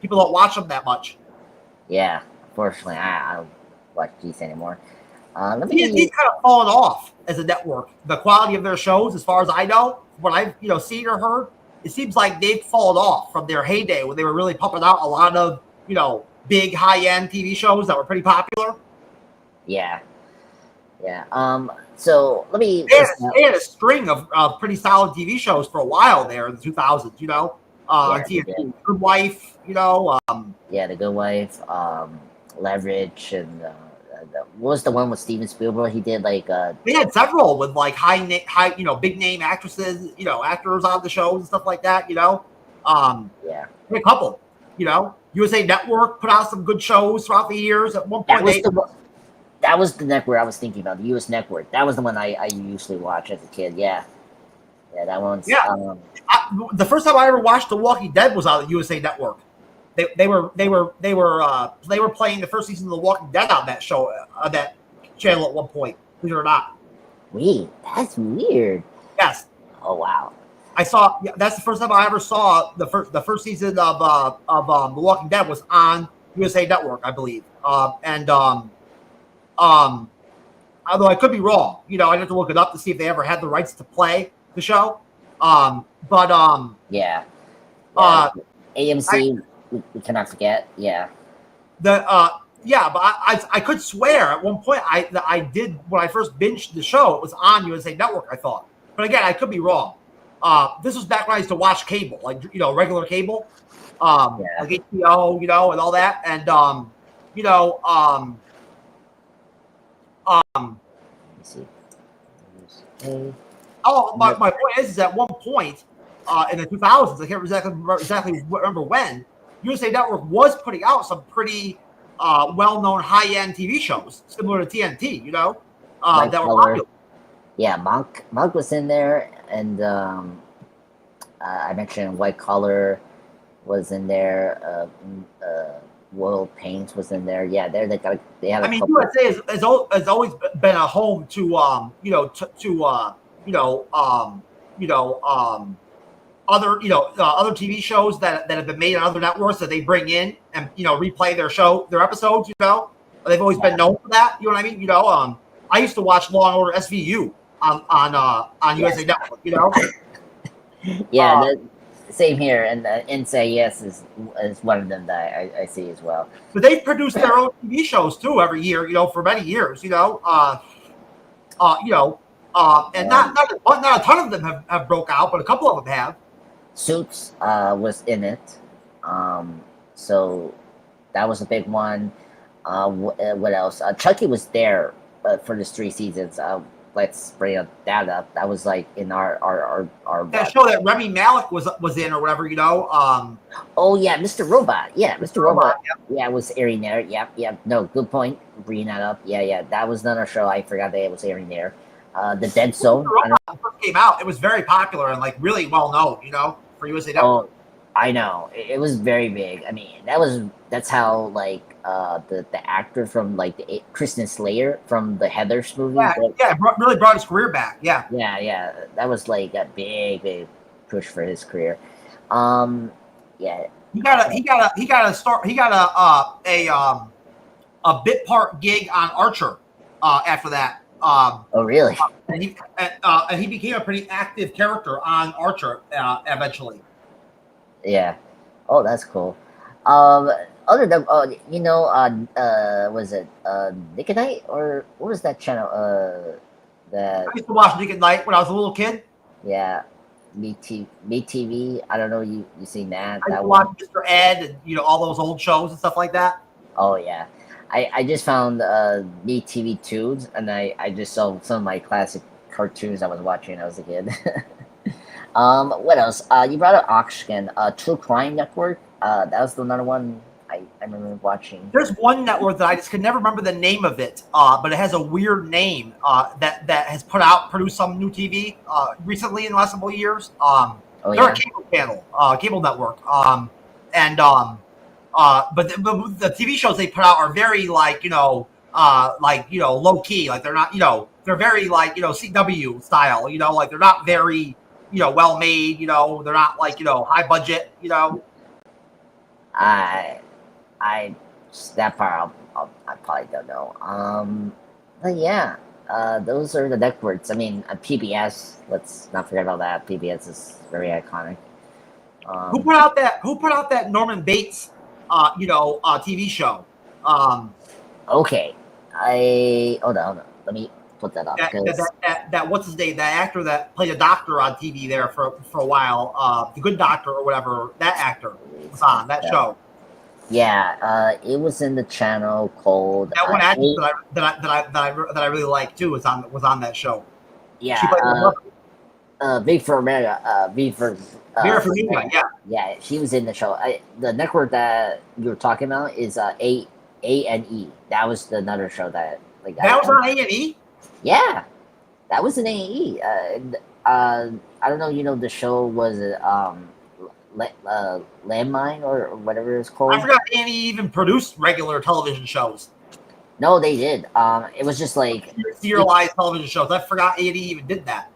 People don't watch them that much. Yeah, unfortunately, I don't watch these anymore. TNT's kind of fallen off as a network. The quality of their shows, as far as I know, what I've seen or heard, it seems like they've fallen off from their heyday when they were really pumping out a lot of big high-end TV shows that were pretty popular. Yeah. So let me. They had a string of pretty solid TV shows for a while there in the 2000s. On TNT, Good Wife. Yeah, The Good Wife, Leverage, and what was the one with Steven Spielberg? He did they had several with big name actresses, actors on the shows and stuff like that. Yeah, a couple. USA Network put out some good shows throughout the years. At one point, that was the network I was thinking about. The US Network. That was the one I usually watch as a kid. Yeah, that one's. Yeah, the first time I ever watched The Walking Dead was on the USA Network. They were playing the first season of The Walking Dead on that show, that channel at one point. Believe it or not. Wait, that's weird. Yes. Oh wow. That's the first time I ever saw the first season of The Walking Dead was on USA Network, I believe. Although I could be wrong, I'd have to look it up to see if they ever had the rights to play the show. Yeah. AMC, we cannot forget. Yeah. But I could swear at one point I did when I first binged the show. It was on USA Network, I thought. But again, I could be wrong. This was back when I used to watch cable, regular cable, like HBO, and all that, and Let's see. my point is at one point in the 2000s, I can't exactly remember when, USA Network was putting out some pretty well-known high-end TV shows similar to TNT, that were popular. Yeah, Monk was in there, and I mentioned White Collar was in there. World Pains was in there. Yeah, they have. USA has always been a home to other TV shows that have been made on other networks that they bring in and replay their episodes. They've always been known for that. You know what I mean? I used to watch Law and Order SVU on USA Network. Yeah, same here, and NCIS is one of them that I see as well. But they've produced their own TV shows too every year, for many years, and not a ton of them have broke out, but a couple of them have. Suits was in it, so that was a big one. What else? Chucky was there for the 3 seasons. Let's bring that up. That was in our that show that Remy Malik was in or whatever. Oh yeah, Mr. Robot. Yeah, Mr. Robot. Yeah, it was airing there. Yep. No, good point. Bringing that up. Yeah. That was another show I forgot that it was airing there. The Dead Zone. Mr. Robot first came out. It was very popular and really well known. For USA Network. Oh, I know. It was very big. I mean, that's how the actor from Kristen Slayer from the Heathers movie. Really brought his career back. Yeah. That was a big push for his career. Yeah. He got a bit part gig on Archer after that. Oh really? And he became a pretty active character on Archer eventually. Yeah. Oh, that's cool. Other than was it Nick at Night or what was that channel? That I used to watch Nick at Night when I was a little kid. Yeah, MeTV. I don't know. You seen that? I used to watch Mr. Ed and all those old shows and stuff like that. Oh yeah. I just found MeTV Tunes, and I just saw some of my classic cartoons I was watching when I was a kid. What else? You brought up Oxygen, True Crime Network. That was another one I remember watching. There's one network that I just can never remember the name of it, but it has a weird name that has produced some new TV recently in the last couple of years. They're a cable channel, cable network. But the TV shows they put out are very low key. Like they're not, they're very CW style. Like they're not very well made. They're not high budget. I that part I probably don't know. But yeah, those are the networks. I mean, PBS. Let's not forget about that. PBS is very iconic. Who put out that Norman Bates, TV show? Okay, hold on. Let me put that up. That what's his name? That actor that played a doctor on TV there for a while. The Good Doctor or whatever. That actor was on that show. Yeah, it was in the channel called. That one actress that I really like too was on that show. Yeah, she played V for America. V for America. Yeah. Yeah, she was in the show. The network that you're talking about is A&E. That was another show that that was on A&E. Yeah, that was an A&E. I don't know. The show was Landmine or whatever it's called. I forgot A&E even produced regular television shows. No, they did. It was just like serialized television shows. I forgot A&E even did that.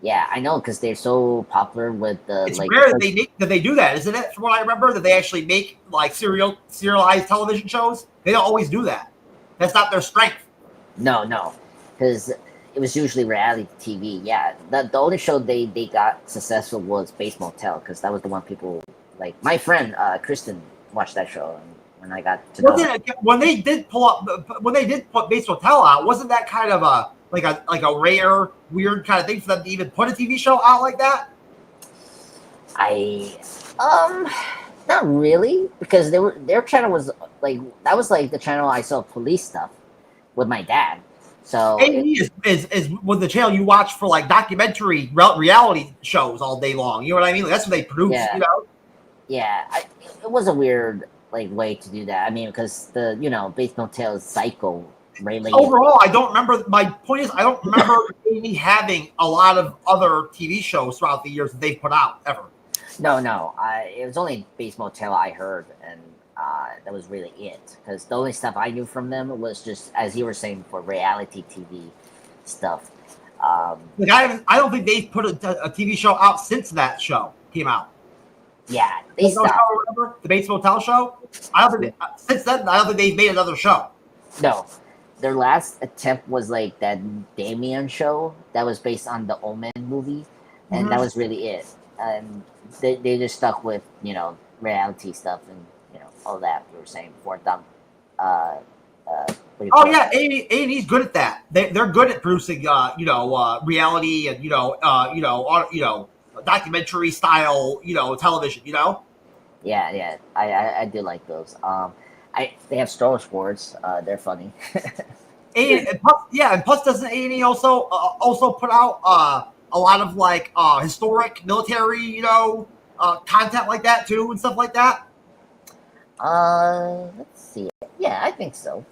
Yeah, I know, because they're so popular with the. It's rare that they do that, isn't it? From what I remember, that they actually make serialized television shows. They don't always do that. That's not their strength. No, because it was usually reality TV. Yeah, the only show they got successful was Bates Motel, because that was the one people like. My friend Kristen watched that show, and when I got to know when they did put Bates Motel out, wasn't that kind of a rare, weird kind of thing for them to even put a TV show out like that? Not really, because their channel was that was the channel I saw police stuff with my dad. So A&E is with the channel you watch for documentary reality shows all day long. You know what I mean? That's what they produce. Yeah. Yeah, it was a weird way to do that. I mean, because the Bates Motel is psycho. Overall, I don't remember. My point is, I don't remember A&E having a lot of other TV shows throughout the years that they've put out ever. No. It was only Bates Motel I heard, and that was really it. Because the only stuff I knew from them was just, as you were saying, for reality TV stuff. I don't think they've put a TV show out since that show came out. Yeah, they stopped. Remember the Bates Motel show? I don't think since then. I don't think they've made another show. No. Their last attempt was that Damien show that was based on the Omen movie, and that was really it. And they just stuck with reality stuff and all that we were saying before. Yeah, A&E's good at that. They're good at producing reality and documentary style television. Yeah, I do like those. They have Star Wars. They're funny. and plus doesn't A&E also put out a lot of historic military content like that too and stuff like that? Let's see. Yeah, I think so.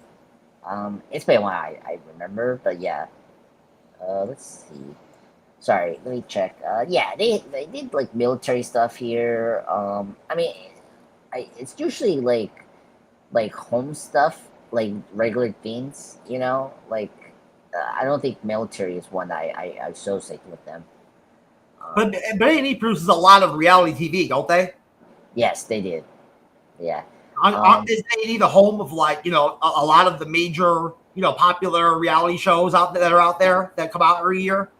It's been a while I remember, but yeah. Let's see. Sorry, let me check. Yeah, they did military stuff here. I mean, it's usually home stuff, regular things, I don't think military is one I associate with them. But A&E produces a lot of reality TV, don't they? Yes, they did. Yeah. Is A&E the home of a lot of the major popular reality shows that are out there that come out every year?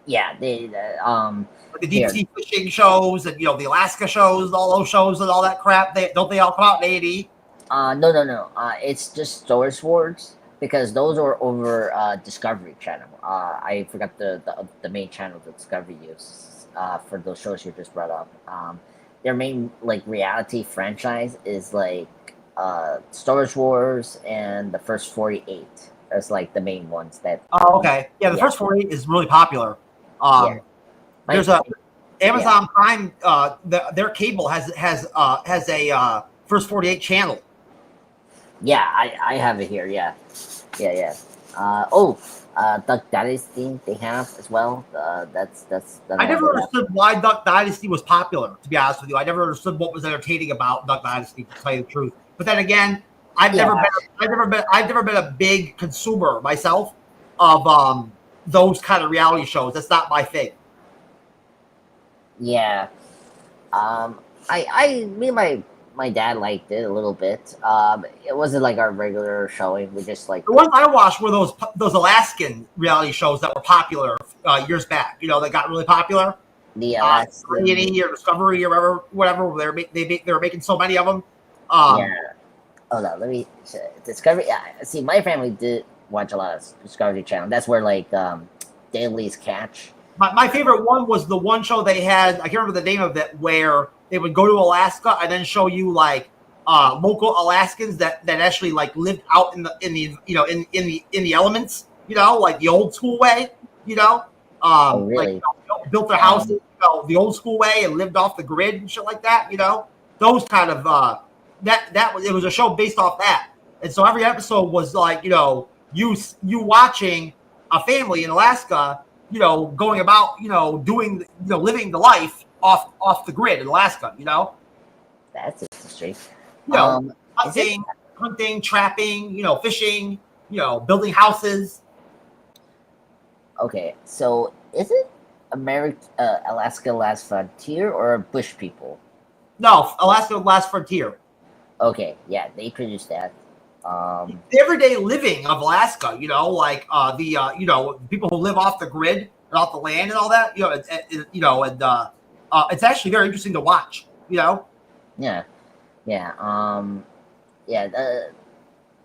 Yeah, they the deep sea fishing shows and the Alaska shows, all those shows and all that crap. They all come out in A&E? No. It's just Star Wars, because those are over Discovery Channel. I forgot the main channel that Discovery uses for those shows you just brought up. Their main reality franchise is Star Wars and the First 48. That's the main ones that. Oh, okay. Yeah, the First 48 is really popular. There's Amazon Prime, their cable has a first 48 channel. Yeah, I have it here. Yeah. Duck Dynasty they have as well. That's I never one. understood why Duck Dynasty was popular. To be honest with you, I never understood what was entertaining about Duck Dynasty. To tell you the truth, but then again, I've never been a big consumer myself of those kind of reality shows. That's not my thing. Yeah. Me and my dad liked it a little bit. It wasn't like our regular showing. We just like The ones I watched were those Alaskan reality shows that were popular years back. You know, that got really popular. the last. Variety or Discovery or whatever. They were making so many of them. Yeah. Hold on, let me Discovery. Yeah, see, my family did watch a lot of Discovery Channel. That's where like Daly's Catch. My favorite one was the one show they had. I can't remember the name of it, where they would go to Alaska and then show you like local Alaskans that actually like lived out in the elements. You know, like the old school way. You know, Really? like built their houses the old school way and lived off the grid and shit like that. You know, those kind of it was a show based off that. And so every episode was like, you watching a family in Alaska, going about, doing, living the life off the grid in Alaska, That's interesting. Hunting, trapping, fishing, building houses. Okay, so is it Alaska Last Frontier or Bush People? No, Alaska Last Frontier. Okay, yeah, they produced that. The everyday living of Alaska, the people who live off the grid and off the land and all that, it's actually very interesting to watch, Yeah.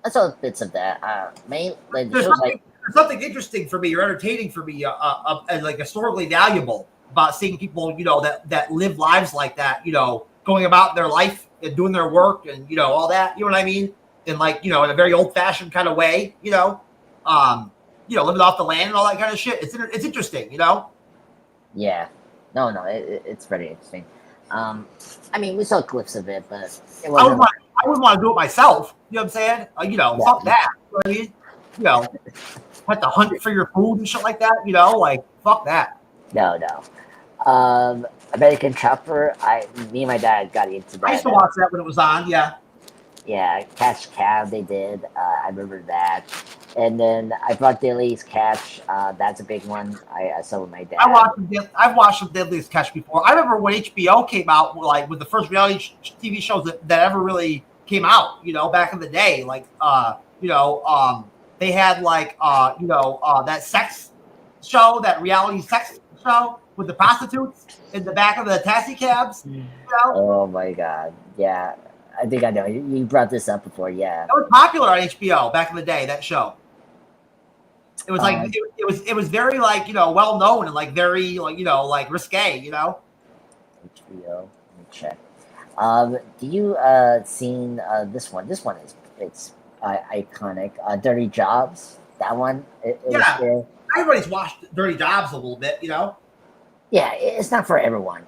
I saw bits of that. There's something interesting for me or entertaining for me, and like historically valuable about seeing people, that live lives like that, going about their life and doing their work and all that. You know what I mean? And like in a very old fashioned kind of way. Living off the land and all that kind of shit. It's interesting. Yeah. No, it's very interesting. We saw clips of it, but it wasn't. I wouldn't want to do it myself. You know what I'm saying? Fuck that. You know what I mean? Have to hunt for your food and shit like that. Fuck that. No. American Chopper. Me and my dad got into that. I used to watch that when it was on. Yeah. Yeah, Catch Cab. They did. I remember that. And then I brought Daly's Catch. That's a big one. I saw with my dad. I've watched the Deadliest Catch before. I remember when HBO came out, like with the first reality TV shows that ever really came out. Back in the day, they had that sex show, that reality sex show with the prostitutes in the back of the taxi cabs. Oh my god! Yeah, I think I know. You brought this up before. Yeah, that was popular on HBO back in the day. That show. It was like it was very well known and like very risque. HBO. Let me check. Do you seen this one? This one it's iconic. Dirty Jobs. That one. Everybody's watched Dirty Jobs a little bit. Yeah, it's not for everyone.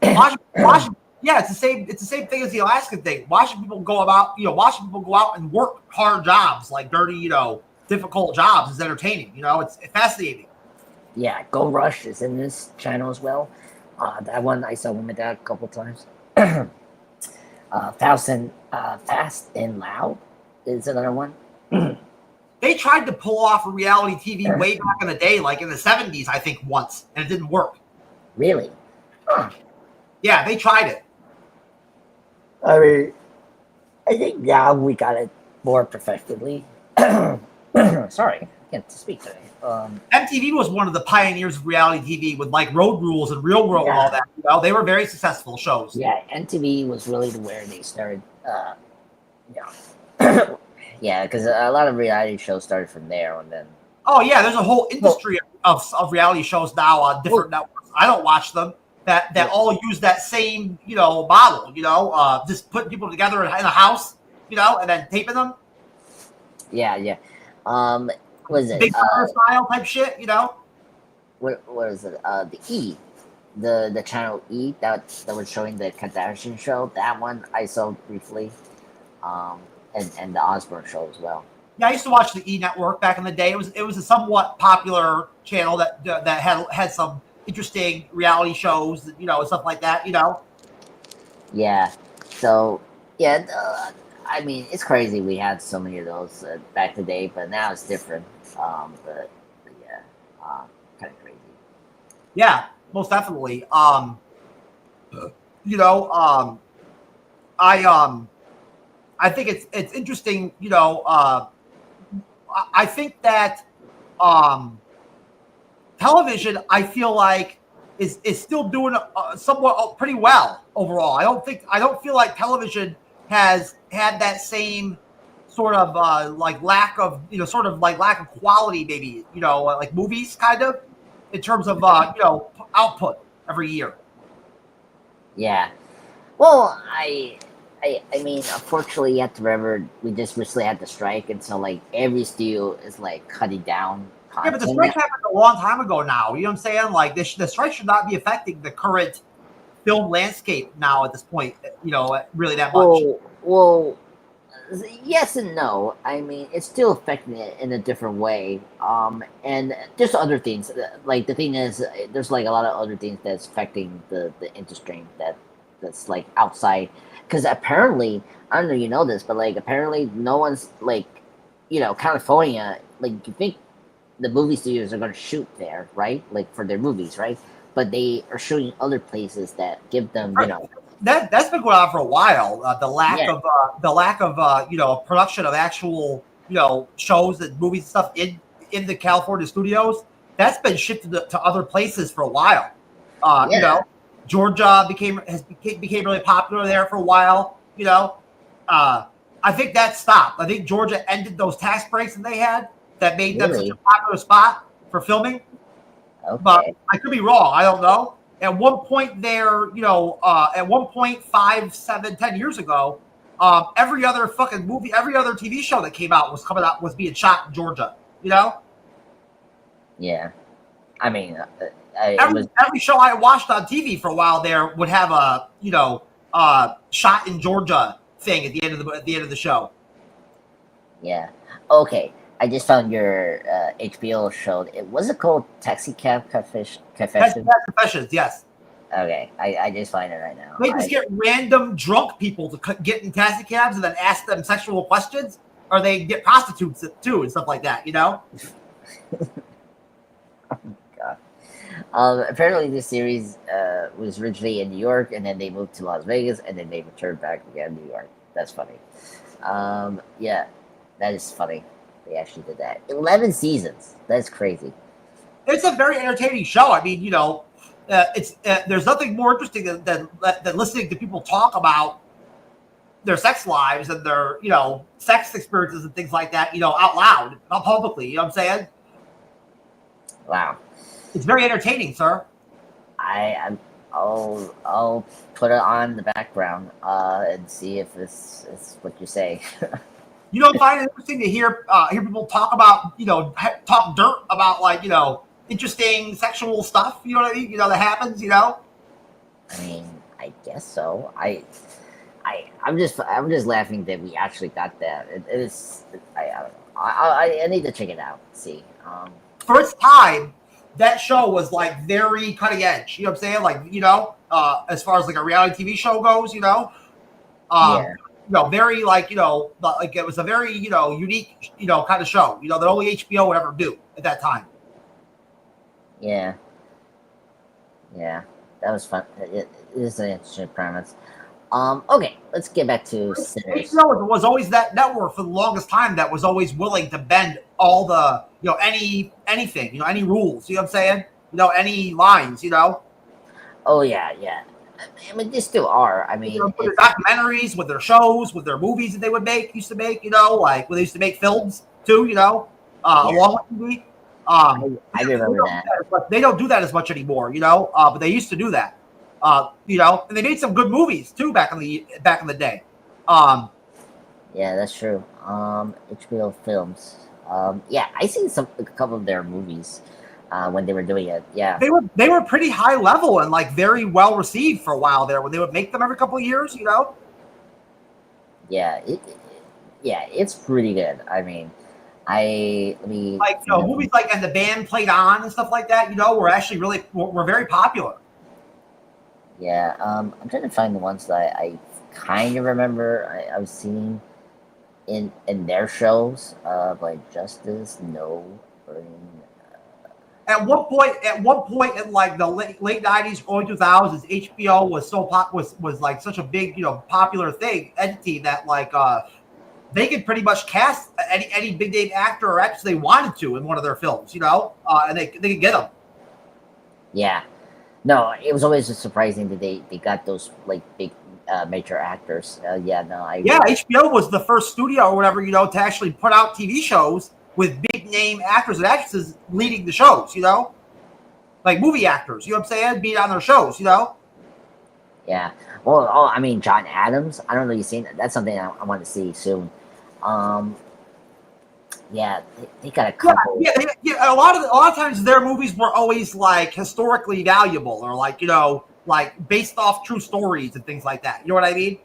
Watching. Yeah, it's the same. It's the same thing as the Alaskan thing. Watching people go out and work hard jobs, like dirty, difficult jobs, is entertaining. It's fascinating. Yeah, Go Rush is in this channel as well. That one I saw with my dad a couple times. Fast and Loud is another one. They tried to pull off a reality TV way back in the day, like in the 70s, I think, once, and it didn't work. Really? Yeah, they tried it. I think now we got it more professionally. Sorry, I can't speak today. MTV was one of the pioneers of reality TV with like Road Rules and Real World and all that. They were very successful shows. Yeah, MTV was really where they started. Yeah, because a lot of reality shows started from there, and then. Oh yeah, there's a whole industry of reality shows now on different networks. I don't watch them. That all use that same model. Just putting people together in a house, and then taping them. Yeah. What is it? Big Brother style type shit. What is it? The E. the channel E that was showing the Kardashian show. That one I saw briefly, um, and the Osborne show as well. Yeah, I used to watch the E Network back in the day. It was a somewhat popular channel that had some interesting reality shows, and stuff like that. Yeah. So yeah, I mean it's crazy we had so many of those back in the day, but now it's different. But yeah, kind of crazy. Yeah, most definitely. You know, I think it's interesting. I think that television, I feel like, is still doing somewhat pretty well overall. I don't feel like television has had that same sort of like lack of lack of quality, maybe like movies kind of in terms of output every year. Yeah. Well, I mean, unfortunately, you have to remember we just recently had the strike, and so like every studio is like cutting down Yeah, but the content. strike happened a long time ago now. You know what I'm saying? Like the strike should not be affecting the current film landscape now at this point. Really that much. Well, yes and no. I mean, it's still affecting it in a different way. And there's other things. Like the thing is, there's like a lot of other things that's affecting the industry that's like outside. Because apparently, I don't know if you know this, but like apparently, no one's like, California. Like you think the movie studios are going to shoot there, right? Like for their movies, right? But they are shooting other places that give them, That's been going on for a while. The lack Yeah. of production of actual shows and movies and stuff in the California studios. That's been shifted to other places for a while. Yeah. Georgia became really popular there for a while. I think that stopped. I think Georgia ended those tax breaks that they had that made them such Really? a popular spot for filming. But Okay. I could be wrong. I don't know. At one point there, at 5, 7, 10 years ago, every other fucking movie, every other TV show that came out was being shot in Georgia. Yeah. I mean, it was. Every show I watched on TV for a while there would have a shot in Georgia thing at the end of the show. Yeah. Okay. I just found your HBO show. Was it called Taxi Cab Confession? Confessions, yes. Okay. I just find it right now. They just get random drunk people to get in taxi cabs and then ask them sexual questions, or they get prostitutes too and stuff like that. God. Apparently, this series was originally in New York, and then they moved to Las Vegas, and then they returned back again to New York. That's funny. Yeah, that is funny. They actually did that. 11 seasons. That's crazy. It's a very entertaining show. I mean, it's there's nothing more interesting than listening to people talk about their sex lives and their sex experiences and things like that. Out loud, not publicly. You know what I'm saying? Wow. It's very entertaining, sir. I'll put it on the background and see if this is what you say. You don't find it interesting to hear people talk about talk dirt about like interesting sexual stuff? You know what I mean? That happens. I mean, I guess so. I'm just laughing that we actually got that. It is. I don't know. I need to check it out. See. For its time, that show was like very cutting edge. You know what I'm saying? Like as far as like a reality TV show goes, Yeah. Very like it was a very unique kind of show. That only HBO would ever do at that time. Yeah. Yeah. That was fun. It is an interesting premise. Okay, let's get back to Sinners. HBO was always that network for the longest time that was always willing to bend all the anything, any rules. You know what I'm saying? Any lines. Oh yeah. I mean, they still are. I mean, with their documentaries, with their shows, with their movies that they used to make, like when they used to make films too, along with TV. I remember that. But they don't do that as much anymore, but they used to do that. And they made some good movies too back in the day. Yeah, that's true. HBO Films. Yeah, I seen a couple of their movies. when they were doing it. Yeah, They were pretty high level and like very well received for a while there when they would make them every couple of years, you know? yeah, it's pretty good. I mean, let me Like, you know, movies like And the Band Played On and stuff like that, you know, were actually were very popular. Yeah, I'm trying to find the ones that I kind of remember I was seeing in their shows. Like Justice, no, At one point in like the late 90s, early 2000s, HBO was was like such a big, you know, popular entity that like they could pretty much cast any big name actor or actress they wanted to in one of their films, you know, and they could get them. yeah. No, it was always just surprising that they got those like big major actors. HBO was the first studio or whatever, you know, to actually put out TV shows with big name actors and actresses leading the shows, you know, like movie actors, you know what I'm saying, being on their shows, you know. Yeah. Well, I mean, John Adams. I don't know if you've seen that. That's something I want to see soon. Yeah, they got a couple. Yeah. A lot of times their movies were always like historically valuable or like, you know, like based off true stories and things like that. You know what I mean?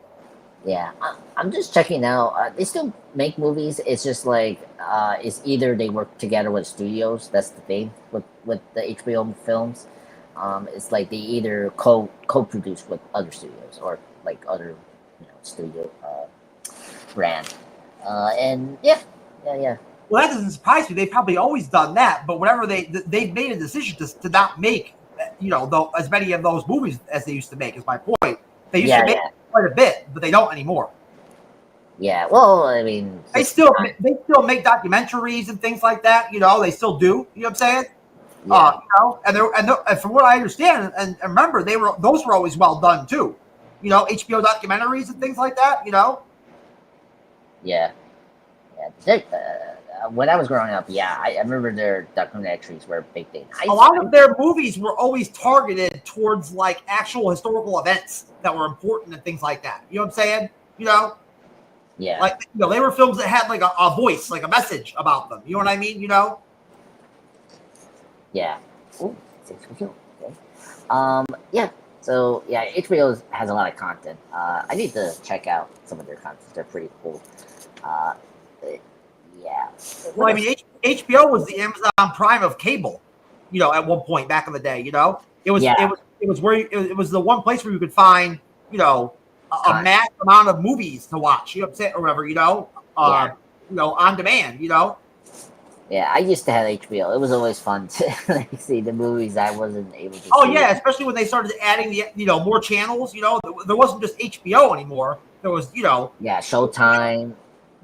Yeah, I'm just checking now. They still make movies. It's just like it's either they work together with studios. That's the thing with the HBO films. It's like they either co-produce with other studios or like other studio brand. And yeah. Well, that doesn't surprise me. They've probably always done that, but whenever they've made a decision to not make, you know, as many of those movies as they used to make. Is my point. They used to make quite a bit, but they don't anymore. Yeah, well, I mean, they still make documentaries and things like that. You know, they still do. You know what I'm saying? Yeah. You know, and from what I understand, and remember, those were always well done too. You know, HBO documentaries and things like that. You know. Yeah. When I was growing up, I remember their documentaries were a big thing. A lot of their movies were always targeted towards like actual historical events that were important and things like that. You know what I'm saying? You know? Yeah. Like, you know, they were films that had like a voice, like a message about them. You know what I mean? You know? Yeah. Ooh, okay. Yeah. So yeah, HBO has a lot of content. I need to check out some of their content. They're pretty cool. Yeah. Well, I mean, HBO was the Amazon Prime of cable. You know, at one point back in the day, you know, it was the one place where you could find, you know, a mass amount of movies to watch. You know what I'm saying, or whatever, you know, you know, on demand. You know. Yeah, I used to have HBO. It was always fun to like, see the movies I wasn't able to. Oh yeah, especially when they started adding more channels. You know, there wasn't just HBO anymore. There was, you know. Yeah, Showtime.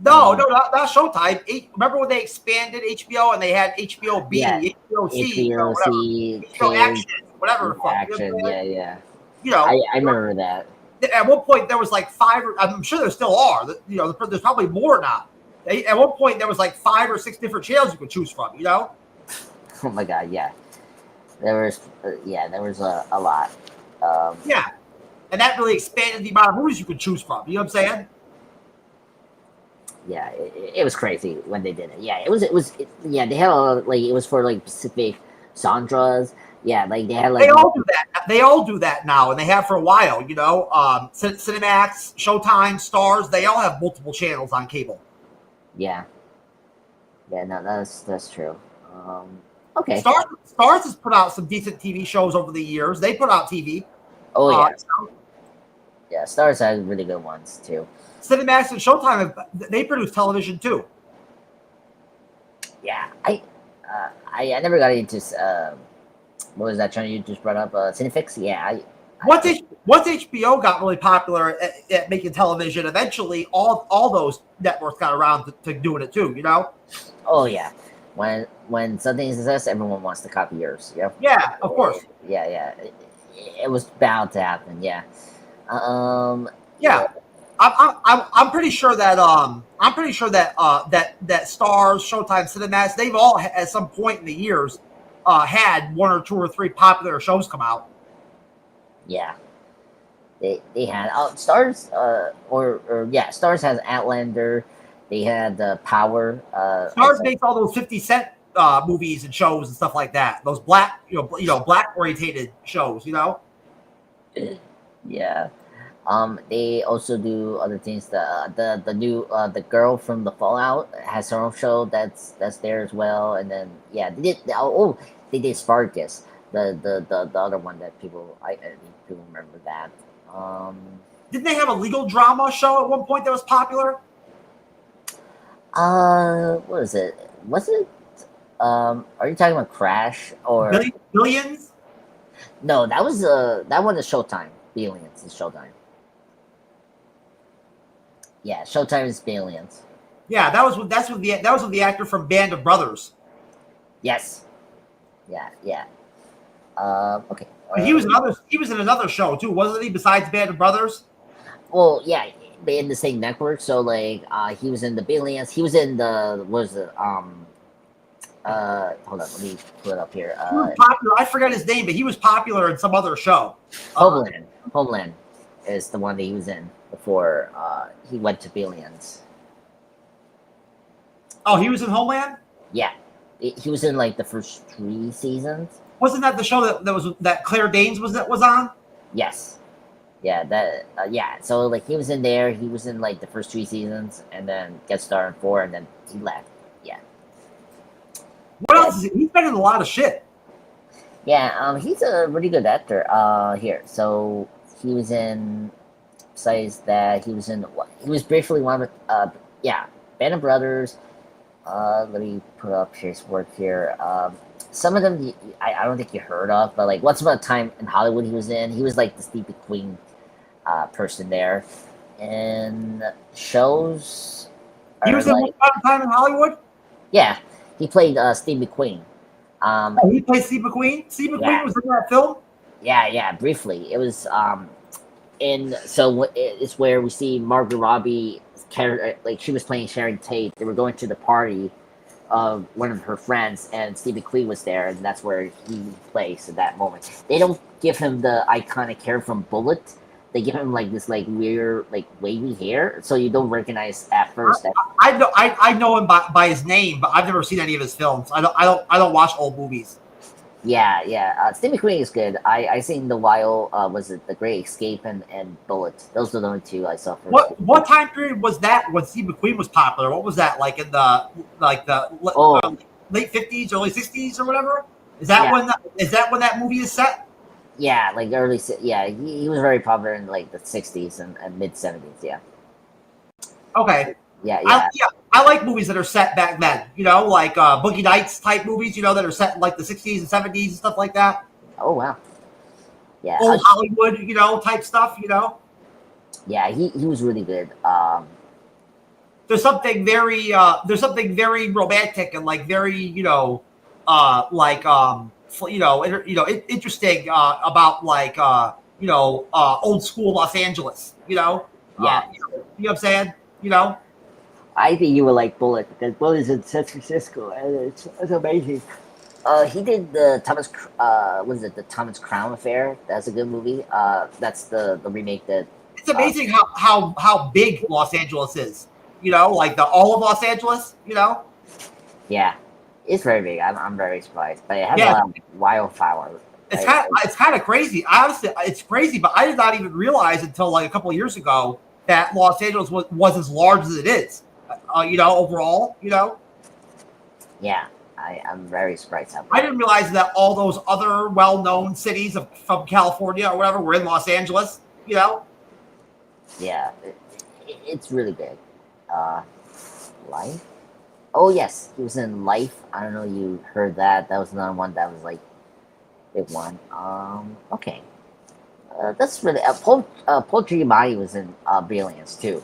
No, not Showtime. Remember when they expanded HBO and they had HBO B, HBO C, HBO Action, whatever. Action, yeah. You know, I remember that. At one point, there was like I'm sure there still are. You know, there's probably more now. At one point, there was like 5 or 6 different channels you could choose from. You know. Oh my God, yeah. There was a lot. Yeah, and that really expanded the amount of movies you could choose from. You know what I'm saying? Yeah, it was crazy when they did it. Yeah, they had it was for like specific genres. Yeah, like they had like they all do that. They all do that now, and they have for a while. You know, Cinemax, Showtime, Stars. They all have multiple channels on cable. Yeah. No, that's true. Okay. Stars has put out some decent TV shows over the years. They put out TV. Oh yeah. Yeah, Stars has really good ones too. Cinemax and Showtime, they produce television too. Yeah, I never got into what was that channel you just brought up? Cinefix. Yeah, once HBO got really popular at making television, eventually all those networks got around to doing it too. You know? Oh yeah, when something exists, everyone wants to copy yours. Yeah. Yeah, of course. Yeah. It was bound to happen. Yeah. Yeah. I'm pretty sure that that Stars, Showtime, Cinemax, they've all at some point in the years had 1 or 2 or 3 popular shows come out. Yeah, they had Stars Stars has Outlander. They had Power. Stars makes all those 50 Cent movies and shows and stuff like that. Those black, black orientated shows. Yeah. They also do other things. The new the girl from the Fallout has her own show that's there as well. And then they did Spartacus, the other one that people I think people remember that. Didn't they have a legal drama show at one point that was popular? What is it? Was it? Are you talking about Crash or Billions? No, that was that one is Showtime. Billions is Showtime. Yeah, Showtime is Billions. Yeah, that was with the actor from Band of Brothers. Yes. Yeah. Okay. He was in another show too, wasn't he? Besides Band of Brothers. Well, yeah, they in the same network. So like, he was in the Billions. He was in the hold on, let me pull it up here. He was popular. I forget his name, but he was popular in some other show. Homeland is the one that he was in before he went to Billions. Oh, he was in Homeland? Yeah. He was in like the first 3 seasons. Wasn't that the show that Claire Danes was on? Yes. Yeah, so like he was in there, he was in like the first 3 seasons and then guest star in 4 and then he left. Yeah. What else is he? He's been in a lot of shit. Yeah, he's a really good actor. Here, so he was in. Besides that, he was briefly one of Band of Brothers. Let me put up his work here. Some of them I don't think you heard of, but like Once Upon a Time in Hollywood, he was in. He was like the Steve McQueen person there, and shows. He was in Once Upon a Time in Hollywood. Yeah, he played Steve McQueen. He played Steve McQueen. Steve McQueen was in that film. Yeah, briefly. It was it's where we see Margot Robbie character, like she was playing Sharon Tate. They were going to the party of one of her friends, and Steve McQueen was there, and that's where he plays at that moment. They don't give him the iconic hair from Bullet. They give him like this like weird like wavy hair, so you don't recognize at first. I know him by his name, but I've never seen any of his films. I don't watch old movies. Yeah. Steve McQueen is good. I seen The While, was it The Great Escape and Bullet? Those are the only 2 I saw. What time period was that when Steve McQueen was popular? What was that like in the late 50s, early 60s, or whatever? Is that when that movie is set? Yeah, like early. Yeah, he was very popular in like the 60s and mid 70s. Yeah. Okay. Yeah. I like movies that are set back then, like Boogie Nights type movies, that are set in like the 60s and 70s and stuff like that. Oh, wow. Yeah. Old Hollywood, type stuff, Yeah, he was really good. There's something very romantic and like very, interesting about like, old school Los Angeles, Yeah. You know what I'm saying? I think you would like Bullet because Bullet is in San Francisco and it's amazing. He did the the Thomas Crown Affair? That's a good movie. That's the remake that. It's amazing how big Los Angeles is. Like all of Los Angeles. Yeah, it's very big. I'm very surprised, but it has a lot of wildfire. It's kind of crazy. Honestly, it's crazy, but I did not even realize until like a couple of years ago that Los Angeles was as large as it is. Overall, Yeah, I'm very surprised. I didn't realize that all those other well-known cities from California or whatever were in Los Angeles. Yeah, it's really big. Life. Oh yes, he was in Life. I don't know if you heard that. That was another one that was like big one. Okay. That's really Paul Giamatti was in Billions too.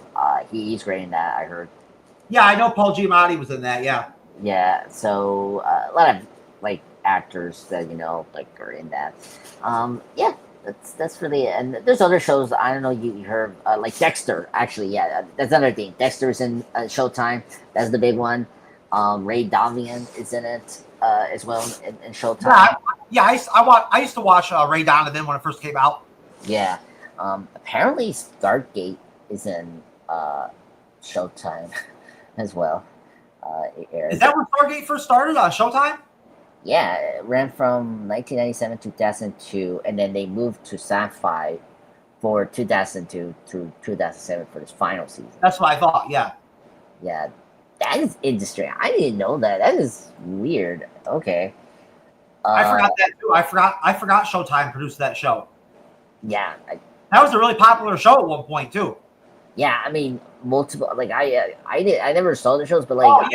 He's great in that. I heard. Yeah, I know Paul Giamatti was in that. Yeah. Yeah. So a lot of like actors that like are in that. Yeah. That's really it. And there's other shows. I don't know. You heard like Dexter. Actually, yeah. That's another thing. Dexter's in Showtime. That's the big one. Ray Donovan is in it as well in Showtime. Yeah. I used to watch Ray Donovan when it first came out. Yeah. Apparently Stargate is in Showtime as well. It aired. Is that when Stargate first started on Showtime? Yeah, it ran from 1997 to 2002, and then they moved to Sci-Fi for 2002 through 2007 for this final season. That's what I thought. Yeah. Yeah, that is interesting. I didn't know that. That is weird. Okay. I forgot that too. I forgot Showtime produced that show. Yeah, That was a really popular show at one point too. yeah. I mean, multiple. Like I never saw the shows, but like,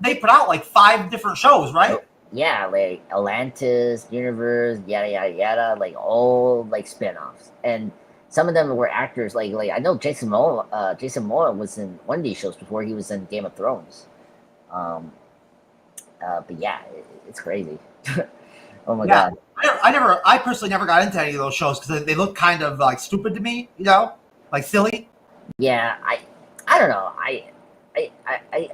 they put out like 5 different shows, right? Yeah, like Atlantis, Universe, yada yada yada, like all like spin-offs. And some of them were actors like I know Jason Momoa was in one of these shows before he was in Game of Thrones. But yeah, it's crazy. Oh my god. I personally never got into any of those shows because they look kind of like stupid to me, like silly. Yeah, I don't know.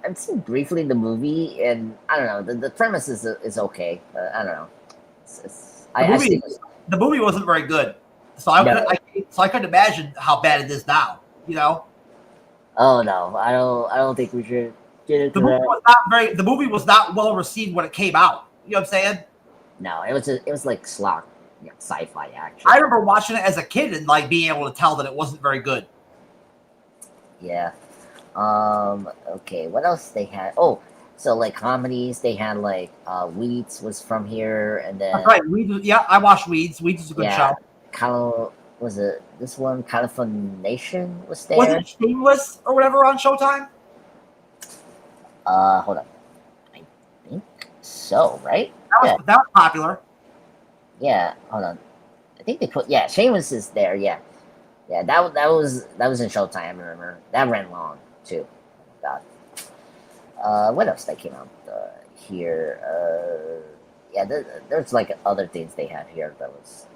I've seen briefly the movie, and I don't know. The premise is okay. I don't know. The movie wasn't very good, so I couldn't imagine how bad it is now. Oh no, I don't think we should get into The movie was not well received when it came out. You know what I'm saying? No, it was like slog, sci-fi action. I remember watching it as a kid and like being able to tell that it wasn't very good. Yeah. Okay, what else they had? Oh, so like comedies, they had like Weeds was from here, and then that's right. Weeds, yeah, I watched Weeds. Weeds is a good show. Was it this one? Californication was there. Was it Shameless or whatever on Showtime? Hold on. I think so, right? That was popular. Yeah, hold on. I think they put Shameless is there. Yeah, that was in Showtime. I remember that ran long too. Oh, God. What else that came out here? Yeah, there's like other things they had here that was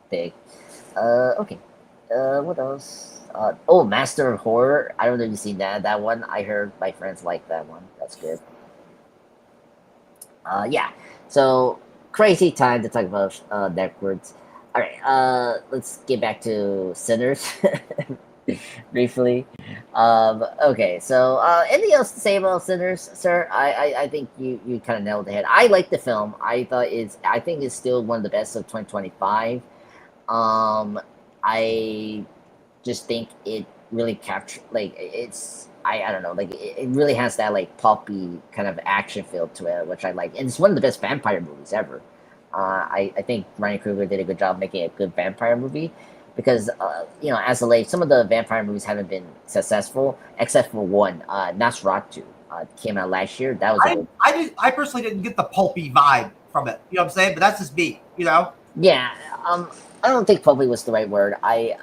big. Okay. What else? Master of Horror. I don't know if you've seen that one. I heard my friends like that one. That's good. Yeah. So crazy time to talk about backwards. All right. Let's get back to Sinners briefly. Okay. So anything else to say about Sinners, sir? I think you kind of nailed the head. I like the film. I think it's still one of the best of 2025. I just think it really captured I don't know, like it really has that like pulpy kind of action feel to it, which I like, and it's one of the best vampire movies ever. I think Ryan Coogler did a good job making a good vampire movie because as of late, some of the vampire movies haven't been successful except for one, Nosferatu, came out last year. That was I personally didn't get the pulpy vibe from it. You know what I'm saying? But that's just me. Yeah. I don't think pulpy was the right word. I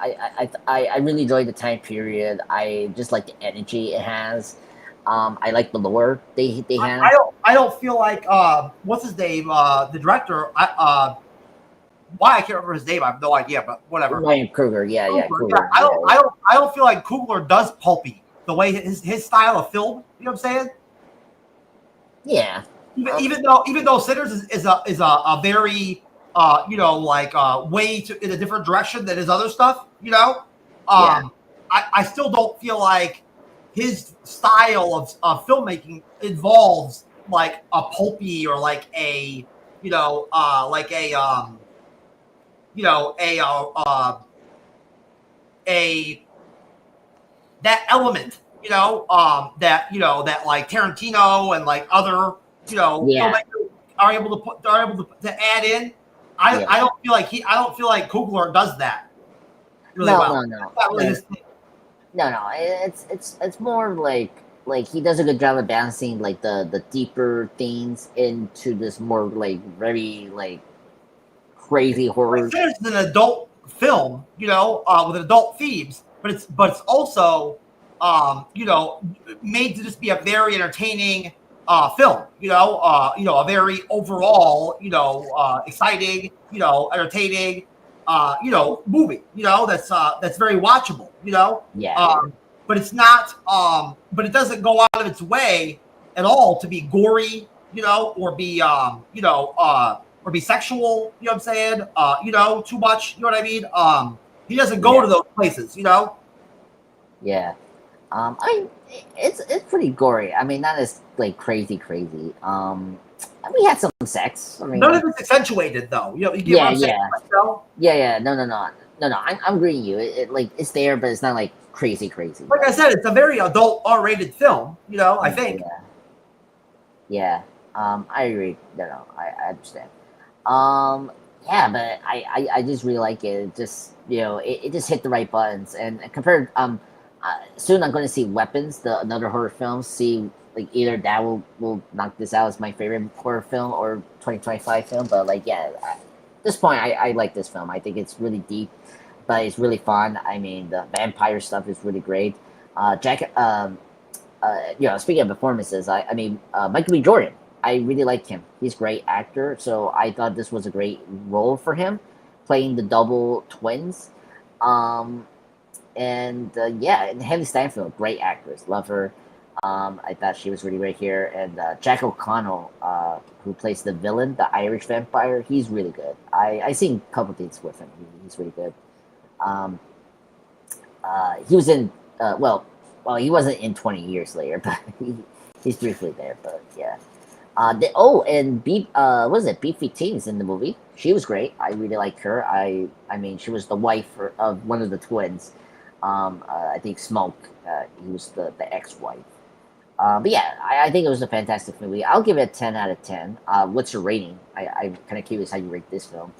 really enjoyed the time period. I just like the energy it has. I like the lore they have. I don't feel like what's his name? The director. Why I can't remember his name. I have no idea, but whatever. Ryan Coogler. Yeah. Coogler, I don't feel like Coogler does pulpy the way his style of film. You know what I'm saying? Yeah. Even though Sinners is a very way in a different direction than his other stuff, I still don't feel like his style of filmmaking involves like a pulpy or like a that element, that like Tarantino and like other, filmmakers are able to add in. I don't feel like Coogler does that really well. No. It's more like he does a good job of balancing like the deeper things into this more like very like crazy horror. It's an adult film, with adult themes, but it's also made to just be a very entertaining film, a very overall, exciting, entertaining, movie, that's very watchable, but it's not, but it doesn't go out of its way at all to be gory, or be, or be sexual, you know what I'm saying? Too much, you know what I mean? He doesn't go to those places, Yeah. it's pretty gory. I mean, not as like crazy. We had some sex. I mean, None of it's accentuated though. You get yeah, what I'm saying? So, yeah. No. I'm agreeing with you. It it's there, but it's not like crazy. like I said, it's a very adult R-rated film. I think. Yeah. I agree. No. I understand. Yeah, but I just really like it. It just it just hit the right buttons. And compared soon I'm going to see Weapons, another horror film. See like either that will knock this out as my favorite horror film or 2025 film. But like at this point I like this film. I think it's really deep, but it's really fun. I mean the vampire stuff is really great. Speaking of performances, I mean Michael B. Jordan. I really like him. He's a great actor, so I thought this was a great role for him, playing the double twins. Um, and Hailee Steinfeld, great actress, love her. I thought she was really great here. And Jack O'Connell, who plays the villain, the Irish vampire, he's really good. I seen a couple things with him. He's really good. Um, he was in he wasn't in 20 Years Later, but he's briefly there. But yeah. And Beefy Teen's in the movie. She was great. I really liked her. I mean, she was the wife of one of the twins. I think Smoke. He was the ex-wife. But yeah, I think it was a fantastic movie. I'll give it a 10 out of 10. What's your rating? I'm kind of curious how you rate this film.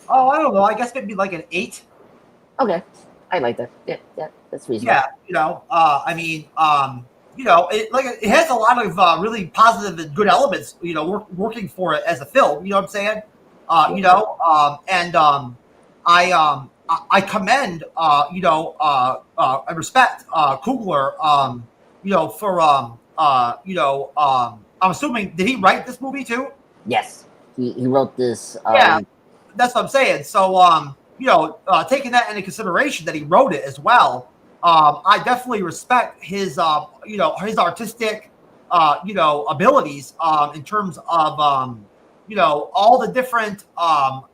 Oh, I don't know. I guess maybe like an 8. Okay, I like that. Yeah, that's reasonable. Yeah, I mean, it has a lot of really positive and good elements, working for it as a film. You know what I'm saying? I commend, I respect Coogler, I'm assuming, did he write this movie too? Yes, he wrote this. Yeah, that's what I'm saying. So, taking that into consideration that he wrote it as well, I definitely respect his, his artistic, abilities, in terms of, all the different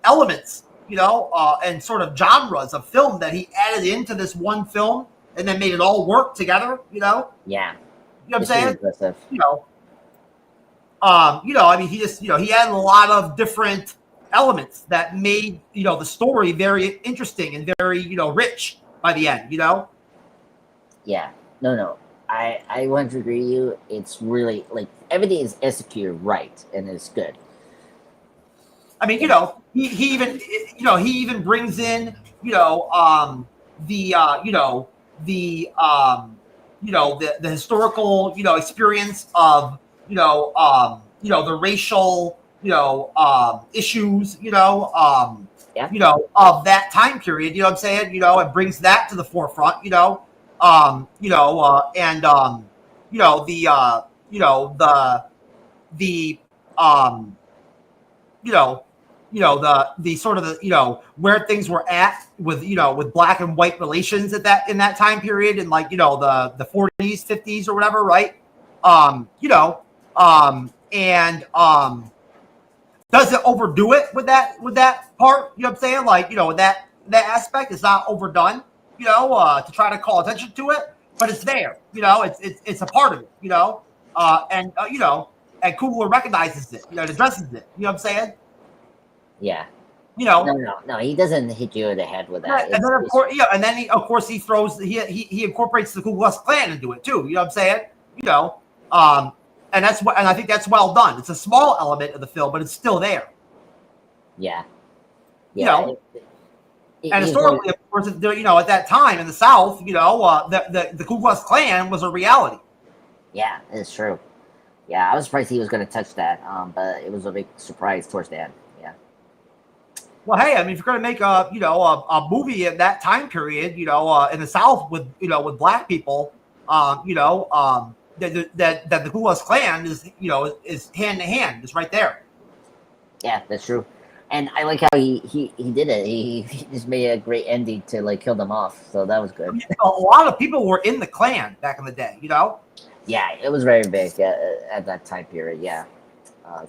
elements, and sort of genres of film that he added into this one film and then made it all work together. Yeah, you know what I'm saying? Really impressive. I mean, he just, he added a lot of different elements that made, the story very interesting and very, rich by the end, Yeah, no. I want to agree with you. It's really like everything is executed right and it's good. I mean, he even brings in, the historical, experience of, the racial, issues, of that time period, you know what I'm saying? It brings that to the forefront, the sort of where things were at with with black and white relations in that time period, and like the 40s, 50s or whatever, right? Doesn't overdo it with that part, you know what I'm saying? Like, that aspect is not overdone, to try to call attention to it, but it's there, it's a part of it, and Coogler recognizes it, it addresses it, you know what I'm saying? Yeah. No, he doesn't hit you in the head with that. And then of course he throws he incorporates the Ku Klux Klan into it too. You know what I'm saying? And I think that's well done. It's a small element of the film, but it's still there. Yeah. And historically, of course, at that time in the South, the Ku Klux Klan was a reality. Yeah, it's true. Yeah, I was surprised he was going to touch that, but it was a big surprise towards the end. Yeah. Well, hey, I mean, if you're going to make a movie at that time period, in the South with black people, that the Ku Klux Klan is hand to hand, is right there. Yeah, that's true. And I like how he did it. He just made a great ending to like kill them off. So that was good. A lot of people were in the Klan back in the day, Yeah, it was very big at that time period. Yeah. I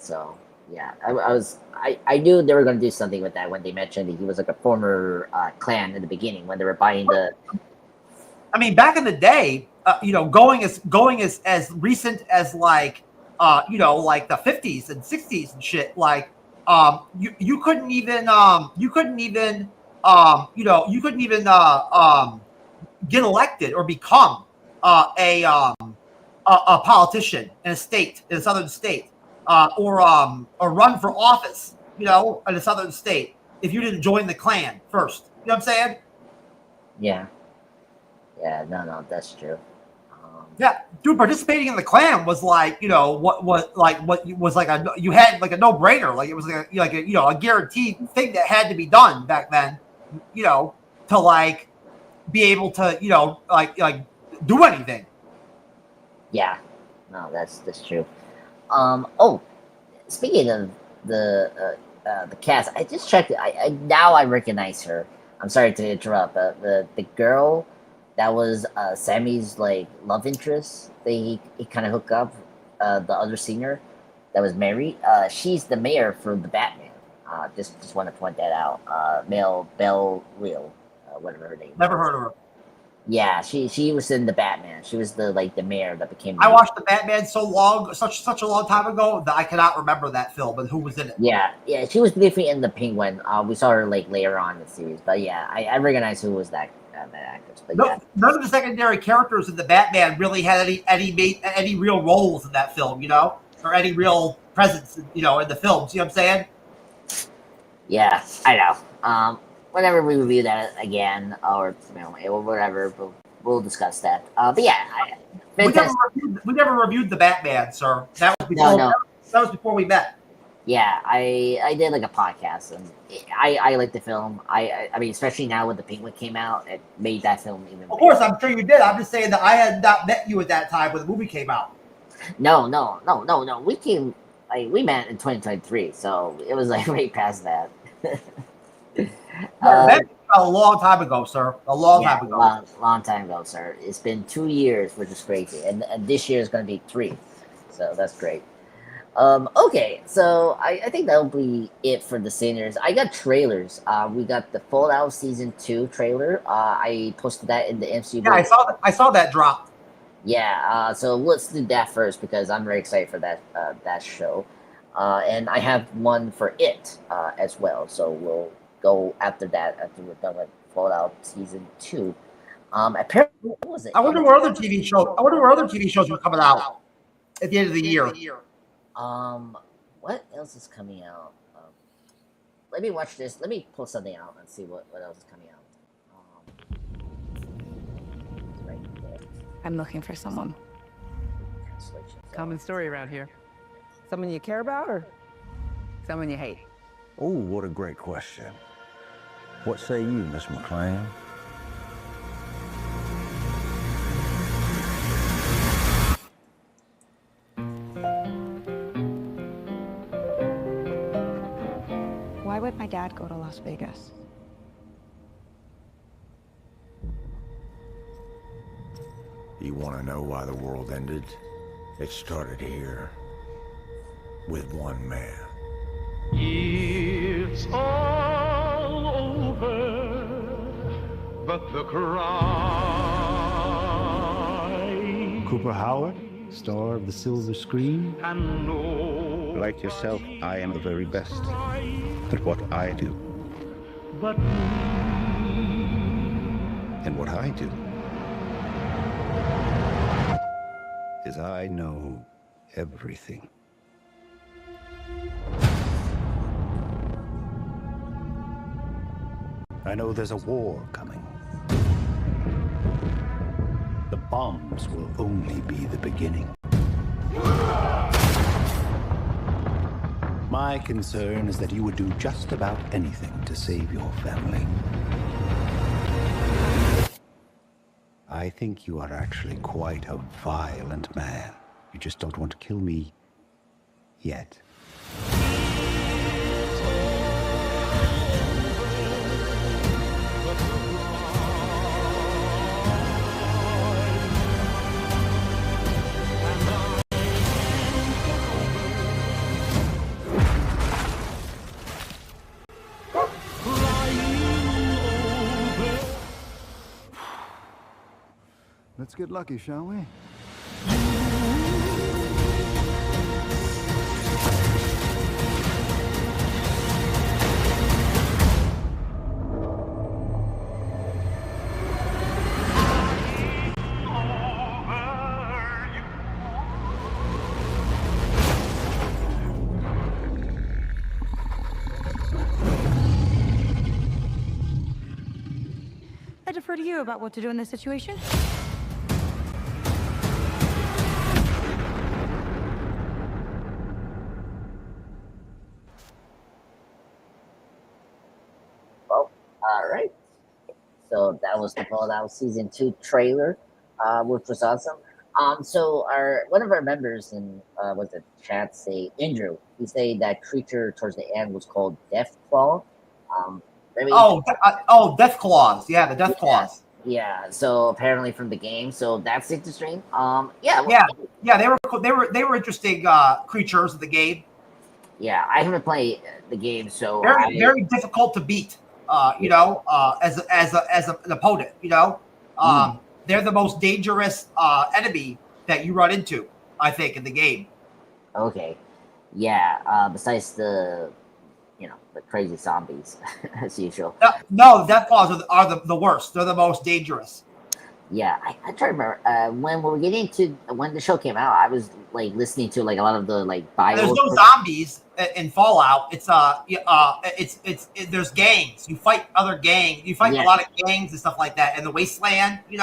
knew they were going to do something with that when they mentioned that he was like a former Klan in the beginning when they were buying the. I mean, back in the day, going as recent as like like the 50s and 60s and shit. Like you couldn't even get elected or become a politician in a state, in a southern state, or run for office, in a southern state, if you didn't join the Klan first. You know what I'm saying? Yeah. Yeah. No, that's true. Yeah, dude, participating in the Klan was like, you had like a no-brainer. Like it was like a guaranteed thing that had to be done back then, to like be able to, like do anything. Yeah. No, that's true. Oh, speaking of the cast, I just checked it. Now I recognize her. I'm sorry to interrupt, but the girl that was Sammy's like love interest, he kind of hooked up, the other singer that was married. She's the mayor for the Batman. Just want to point that out. Belle Real, whatever her name. Never heard of her. Yeah, she was in the Batman. She was the mayor that became. I watched the Batman such a long time ago that I cannot remember that film and who was in it. Yeah, she was briefly in the Penguin. We saw her like later on in the series, but yeah, I recognize who was that actress. But yeah, none of the secondary characters in the Batman really had any real roles in that film, or any real presence, in the films. You know what I'm saying? Yeah, I know. Whenever we review that again, or whatever, we'll discuss that. But yeah, we never reviewed the Batman, sir. That was before. No. That was before we met. Yeah, I did like a podcast, and I like the film. I mean, especially now when the Penguin came out, it made that film even. Of course, I'm sure you did. I'm just saying that I had not met you at that time when the movie came out. No. We met in 2023, so it was like way past that. That's a long time ago, sir. A long time ago. Long time ago, sir. It's been 2 years, which is crazy, and this year is going to be 3, so that's great. Okay, so I think that'll be it for the seniors. I got trailers. We got the Fallout Season 2 trailer. I posted that in the MCU. Yeah, I saw that drop. Yeah, so let's do that first because I'm very excited for that show. And I have one for it as well. So we'll go after that after we're done with Fallout Season 2. Apparently, what was it? I wonder where other TV shows were coming out at the end of the year. What else is coming out? Let me watch this. Let me pull something out and see what else is coming out. Right there. I'm looking for someone. Common story around here. Someone you care about or someone you hate? Oh, what a great question. What say you, Miss McClane? Why would my dad go to Las Vegas? You want to know why the world ended? It started here with one man. It's all over, but the cry. Cooper Howard, star of the silver screen. And no, like yourself, I am the very best at what I do. But And what I do is I know everything. I know there's a war coming. The bombs will only be the beginning. My concern is that you would do just about anything to save your family. I think you are actually quite a violent man. You just don't want to kill me yet. Let's get lucky, shall we? I defer to you about what to do in this situation. Well, all right. So that was the Fallout Season 2 trailer, which was awesome. So our one of our members in was the chat say Andrew. He said that creature towards the end was called Deathclaw. Very Death Claws. Yeah, the Death Claws. Yeah, so apparently from the game, so that's interesting. Yeah, They were interesting creatures of the game. Yeah, I haven't played the game, so Very difficult to beat. As an opponent. They're the most dangerous enemy that you run into, I think, in the game. Okay, yeah. Besides the crazy zombies as usual. No, the Death Claws are the worst. They're the most dangerous. Yeah, I try to remember when we were getting to when the show came out. I was like listening to like a lot of the like bio. There's no zombies in Fallout. It's there's gangs. You fight other gangs. You fight a lot of gangs and stuff like that in the wasteland. There's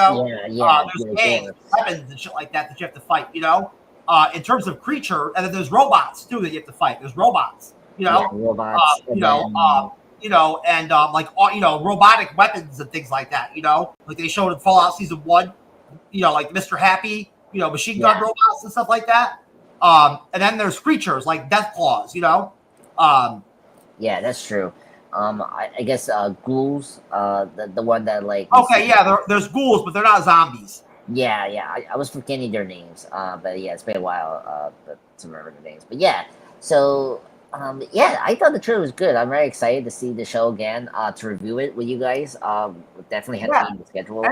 gangs, weapons and shit like that you have to fight. In terms of creature, and then there's robots too that you have to fight. There's robots. Robots. Robotic weapons and things like that. Like they showed in Fallout Season 1. Like Mr. Happy. Machine gun robots and stuff like that. And then there's creatures like Death Claws. Yeah, that's true. I guess ghouls. The one that like. Okay, there's ghouls, but they're not zombies. Yeah. I was forgetting their names. But yeah, it's been a while to remember the names. But yeah, so. I thought the trailer was good. I'm very excited to see the show again, to review it with you guys. We'll definitely have to be in the schedule.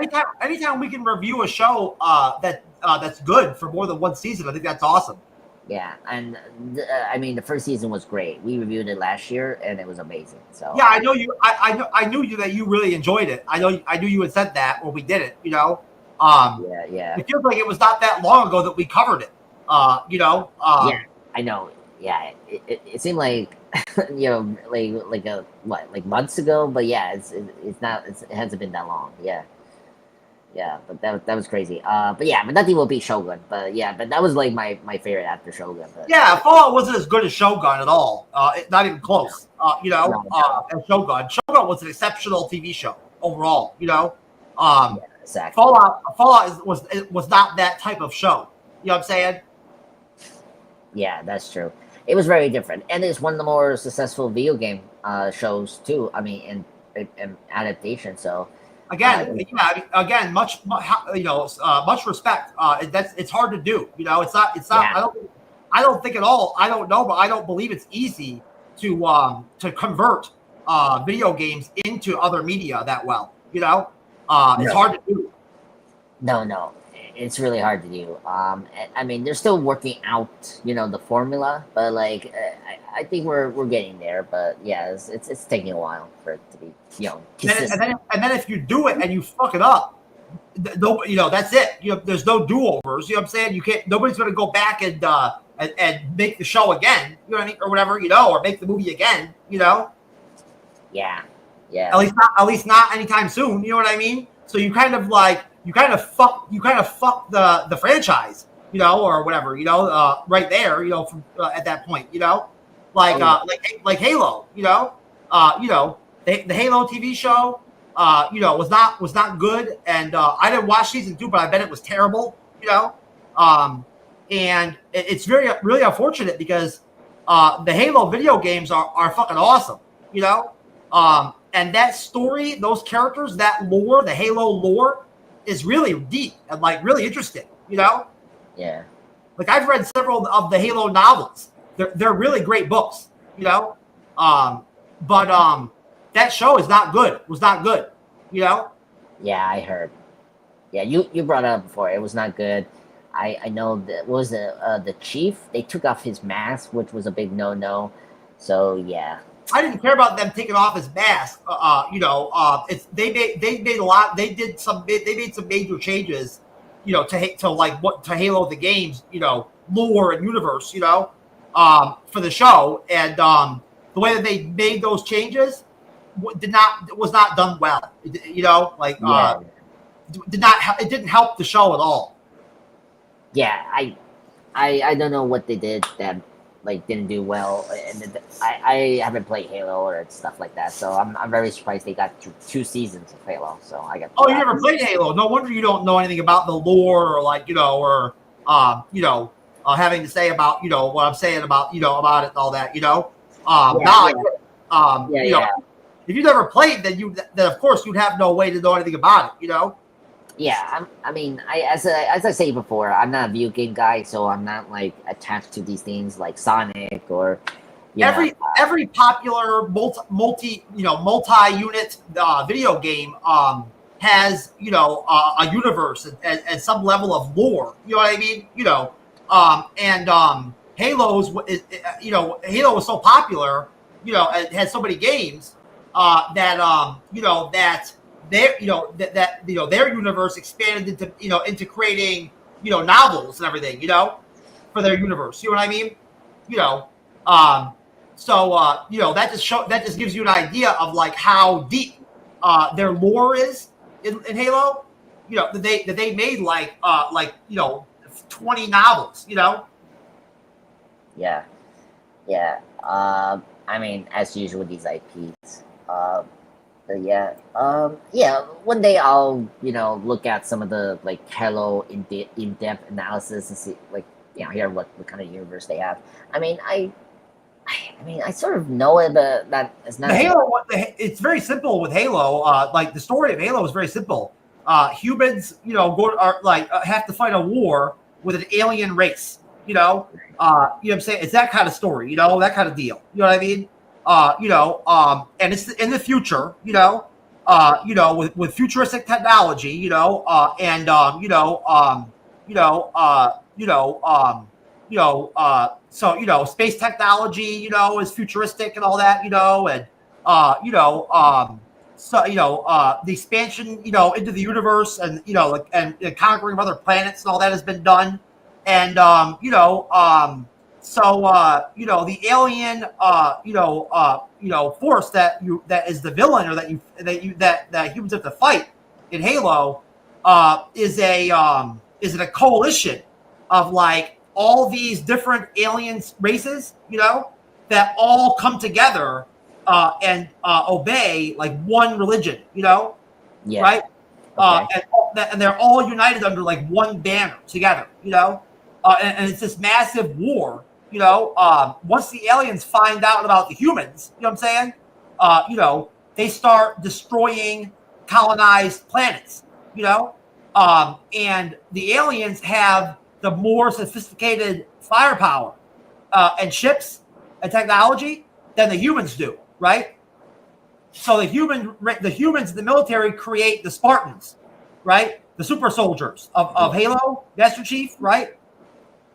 Anytime we can review a show that's good for more than one season, I think that's awesome. Yeah, and the first season was great. We reviewed it last year, and it was amazing. So yeah, I know you. I knew you that you really enjoyed it. I knew you had said that when we did it. Yeah. It feels like it was not that long ago that we covered it. Yeah, I know. Yeah, it seemed like like months ago, but yeah, it's not. It hasn't been that long. Yeah, but that was crazy. But nothing will beat Shogun. But that was like my favorite after Shogun. But, Fallout wasn't as good as Shogun at all. Not even close. As Shogun was an exceptional TV show overall. Exactly. Fallout was not that type of show. You know what I'm saying? Yeah, that's true. It was very different, and it's one of the more successful video game shows too. I mean, in adaptation. So much respect. It's hard to do. It's not. Yeah. I don't think at all. I don't know, but I don't believe it's easy to convert video games into other media that well. It's hard to do. No. It's really hard to do. I mean, they're still working out, the formula, but like, I think we're getting there. But yeah, it's taking a while for it to be, consistent. And then if you do it and you fuck it up, that's it. There's no do-overs. You know what I'm saying? You can't. Nobody's going to go back and make the show again. You know what I mean, or whatever. Or make the movie again. Yeah. At least not anytime soon. You know what I mean? So you kind of fuck the franchise, or whatever, right there, from at that point, like Halo, the Halo TV show, was not good, and I didn't watch season 2, but I bet it was terrible, and it's really unfortunate because the Halo video games are fucking awesome, and that story, those characters, that lore, the Halo lore, is really deep and like really interesting, Yeah. Like I've read several of the Halo novels. They're really great books, but that show is not good. Was not good, Yeah, I heard. Yeah, you brought it up before. It was not good. I know that what was the chief. They took off his mask, which was a big no. So yeah, I didn't care about them taking off his mask. It's they made a lot. They made some major changes, to Halo the games, lore and universe, for the show, and the way that they made those changes was not done well. yeah, It didn't help the show at all. yeah. I don't know what they did that like didn't do well, and I haven't played Halo or stuff like that, so I'm very surprised they got through 2 seasons of Halo. So I got. Oh, you never played Halo? No wonder you don't know anything about the lore, having to say about what I'm saying about about it and all that. If you never played, then of course you'd have no way to know anything about it. Yeah, as I say before, I'm not a video game guy, so I'm not like attached to these things like Sonic or every popular multi-unit video game has a universe and some level of lore. You know what I mean? Halo was so popular, it had so many games that their universe expanded into creating novels and everything for their universe. You know what I mean? That just gives you an idea of like how deep their lore is in Halo. That they made like 20 novels. Yeah. As usual with these IPs. But yeah. One day I'll look at some of the like Halo in-depth analysis and see hear what kind of universe they have. I sort of know it, but that is not. It's very simple with Halo. Like the story of Halo is very simple. Humans, have to fight a war with an alien race. You know what I'm saying? It's that kind of story. That kind of deal. You know what I mean? And it's in the future. With futuristic technology. So space technology, is futuristic and all that, the expansion, into the universe and and conquering of other planets and all that has been done, and the alien, force that is the villain or that humans have to fight in Halo, is a coalition of like all these different alien races, that all come together and obey like one religion, right? Okay. And they're all united under like one banner together, and it's this massive war, once the aliens find out about the humans, you know what I'm saying? They start destroying colonized planets, and the aliens have the more sophisticated firepower and ships and technology than the humans do, right? So the humans in the military create the Spartans, right? The super soldiers of Halo, Master Chief, right?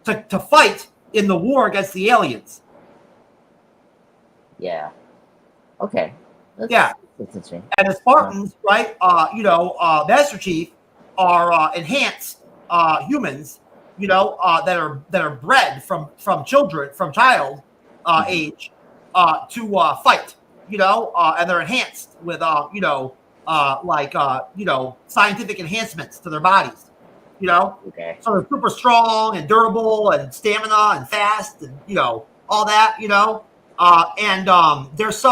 To fight in the war against the aliens. Yeah. Okay. That's interesting. And the Spartans, right? Master Chief are enhanced humans, that are bred from child age to fight, and they're enhanced with scientific enhancements to their bodies, Okay. So they're super strong and durable and stamina and fast and all that, and they're so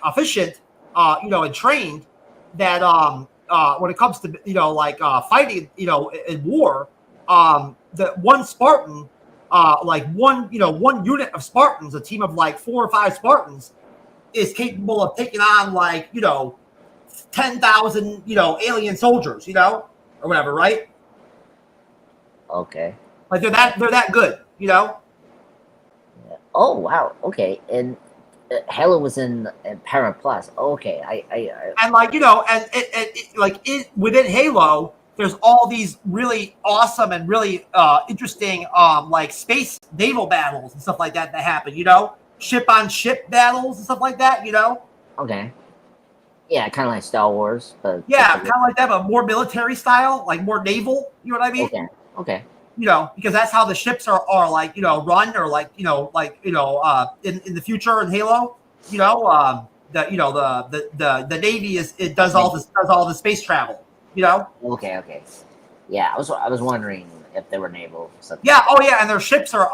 efficient, and trained that when it comes to fighting, in war, that one Spartan, one unit of Spartans, a team of like 4 or 5 Spartans, is capable of taking on 10,000 alien soldiers, or whatever, right? Okay. Like they're that good, Yeah. Oh wow. Okay. And Halo was in Paramount Plus. Okay, And like and it within Halo, there's all these really awesome and really interesting like space naval battles and stuff like that happen. Ship on ship battles and stuff like that. okay. Yeah, kind of like Star Wars, but Yeah, kind of like that, but more military style, like more naval. You know what I mean? Okay. Because that's how the ships are like run, or like in the future in Halo. The Navy does all the space travel. Okay. Yeah, I was wondering if they were naval or something. Yeah. Oh yeah, and their ships are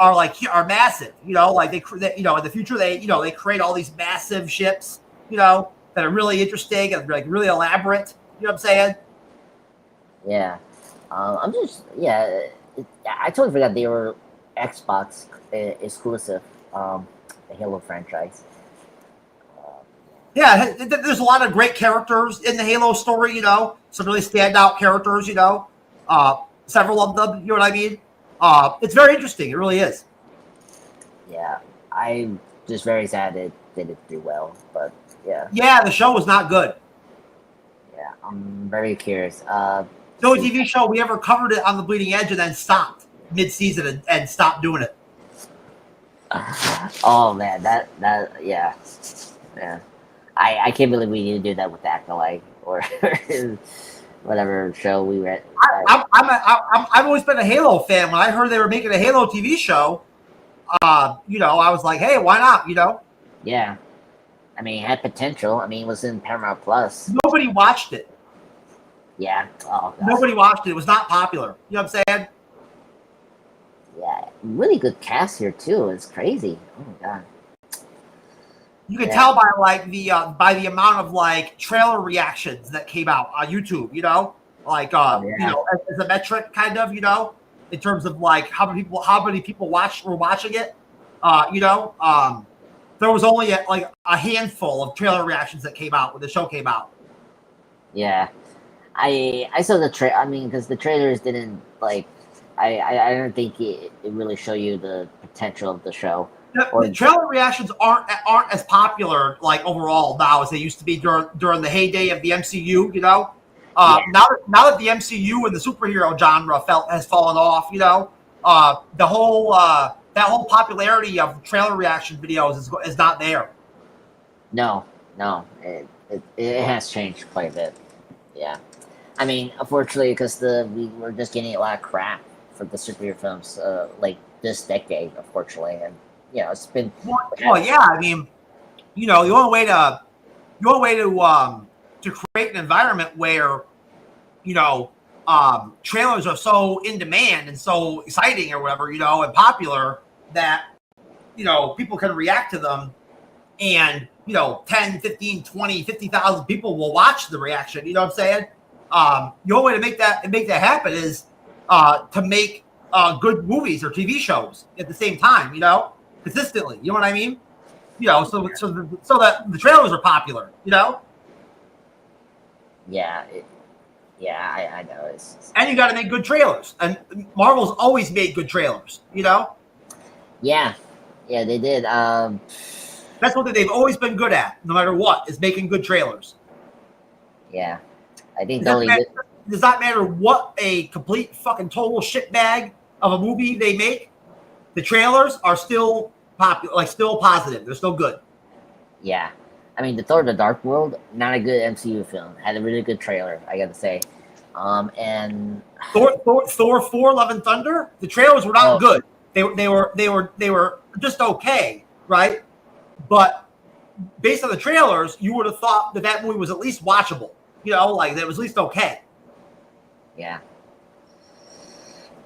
massive. Like they in the future they create all these massive ships. That are really interesting and like really elaborate. You know what I'm saying? Yeah. I totally forgot they were Xbox exclusive. The Halo franchise. Yeah, there's a lot of great characters in the Halo story. Some really standout characters. Several of them. You know what I mean? It's very interesting. It really is. Yeah, I'm just very sad it didn't do well, but yeah. Yeah, the show was not good. Yeah, I'm very curious. The only TV show we ever covered it on the Bleeding Edge and then stopped mid-season and stopped doing it. Oh man, that yeah. I can't believe we need to do that with Acolyte or whatever show we read. I've always been a Halo fan. When I heard they were making a Halo TV show, I was like, hey, why not? Yeah. I mean, it had potential. I mean, it was in Paramount Plus. Nobody watched it. Yeah. Oh, God. Nobody watched it. It was not popular. You know what I'm saying? Yeah. Really good cast here, too. It's crazy. Oh, my God. You can tell by like by the amount of like trailer reactions that came out on YouTube, like as a metric, kind of, in terms of like how many people were watching it, there was only a handful of trailer reactions that came out when the show came out. Yeah, I saw the trailer. I mean, because the trailers didn't I don't think it really show you the potential of the show. The trailer reactions aren't as popular like overall now as they used to be during the heyday of the MCU. Now that the MCU and the superhero genre has fallen off, the whole that whole popularity of trailer reaction videos is not there. No, it has changed quite a bit. Yeah, I mean, unfortunately, because we were just getting a lot of crap for the superhero films like this decade, unfortunately, and it's been. Well, yeah, I mean, the only way to create an environment where trailers are so in demand and so exciting or whatever, and popular that people can react to them, and 10, 15, 20, 50,000 people will watch the reaction. You know what I'm saying? The only way to make that happen is to make good movies or TV shows at the same time, consistently. You know what I mean? So that the trailers are popular. Yeah, I know. And you got to make good trailers, and Marvel's always made good trailers. Yeah, they did. That's what they've always been good at, no matter what, is making good trailers. Yeah, I think does not matter what a complete fucking total shitbag of a movie they make. The trailers are still popular, still positive. They're still good. Yeah, I mean, the Thor: The Dark World, not a good MCU film. Had a really good trailer, I got to say. And Thor 4: Love and Thunder, the trailers were not good. They were just okay, right? But based on the trailers, you would have thought that movie was at least watchable. That it was at least okay. Yeah,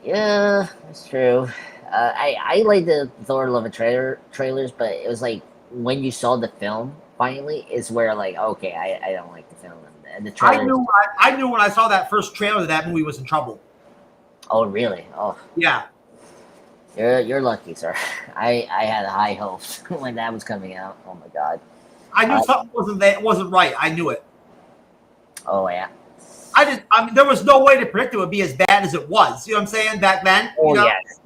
that's true. I like the Thor: Love and trailers, but it was like when you saw the film finally is where okay, I don't like the film, and the trailers. I knew when I saw that first trailer that movie was in trouble. Oh really? Oh yeah. You're lucky, sir. I had high hopes when that was coming out. Oh my God. I knew something wasn't right. I knew it. Oh yeah. I mean, there was no way to predict it would be as bad as it was. You know what I'm saying? Back then. Oh yes.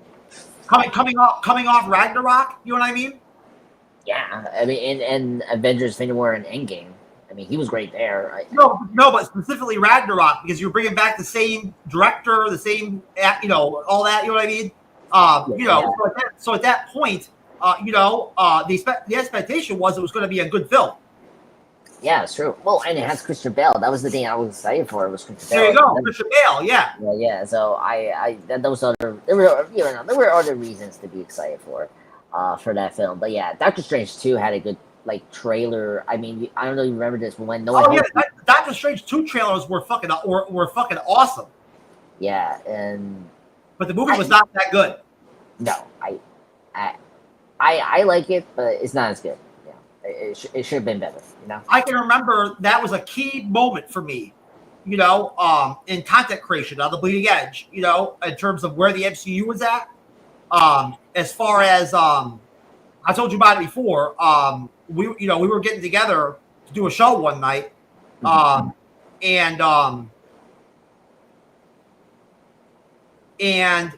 Coming off Ragnarok. You know what I mean? Yeah, I mean, and Avengers: Infinity War and Endgame. I mean, he was great there. No, but specifically Ragnarok, because you're bringing back the same director, the same, all that. You know what I mean? So at that point, the expectation was it was going to be a good film. Yeah, it's true. Well, and it has Christian Bale. That was the thing I was excited for. Was Christian Bale. There you go, Christian Bale. Yeah. Yeah. So those there were other reasons to be excited for that film. But yeah, Doctor Strange 2 had a good trailer. I mean, I don't know if you remember this, but when Doctor Strange 2 trailers were fucking awesome. Yeah, but the movie was not that good. No, I like it, but it's not as good. Yeah, it should have been better. I can remember that was a key moment for me. In content creation on the bleeding edge. In terms of where the MCU was at. As far as I told you about it before. We were getting together to do a show one night, and in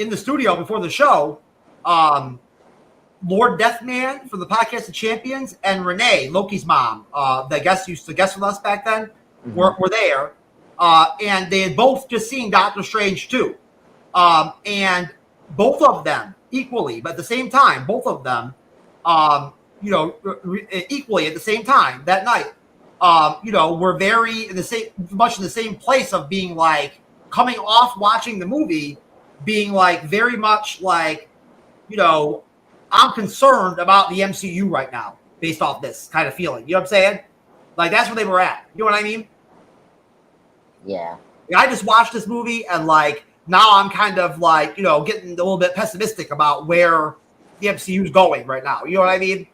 the studio before the show, Lord Deathman from the Podcast of Champions and Renee, Loki's mom, that used to guest with us back then, were there, and they had both just seen Doctor Strange 2, and both of them equally, but at the same time, both of them, equally at the same time that night, were very much in the same place of being coming off watching the movie, being very much I'm concerned about the MCU right now based off this kind of feeling. You know what I'm saying? That's where they were at. You know what I mean? Yeah. I just watched this movie and now I'm kind of getting a little bit pessimistic about where the MCU is going right now. You know what I mean?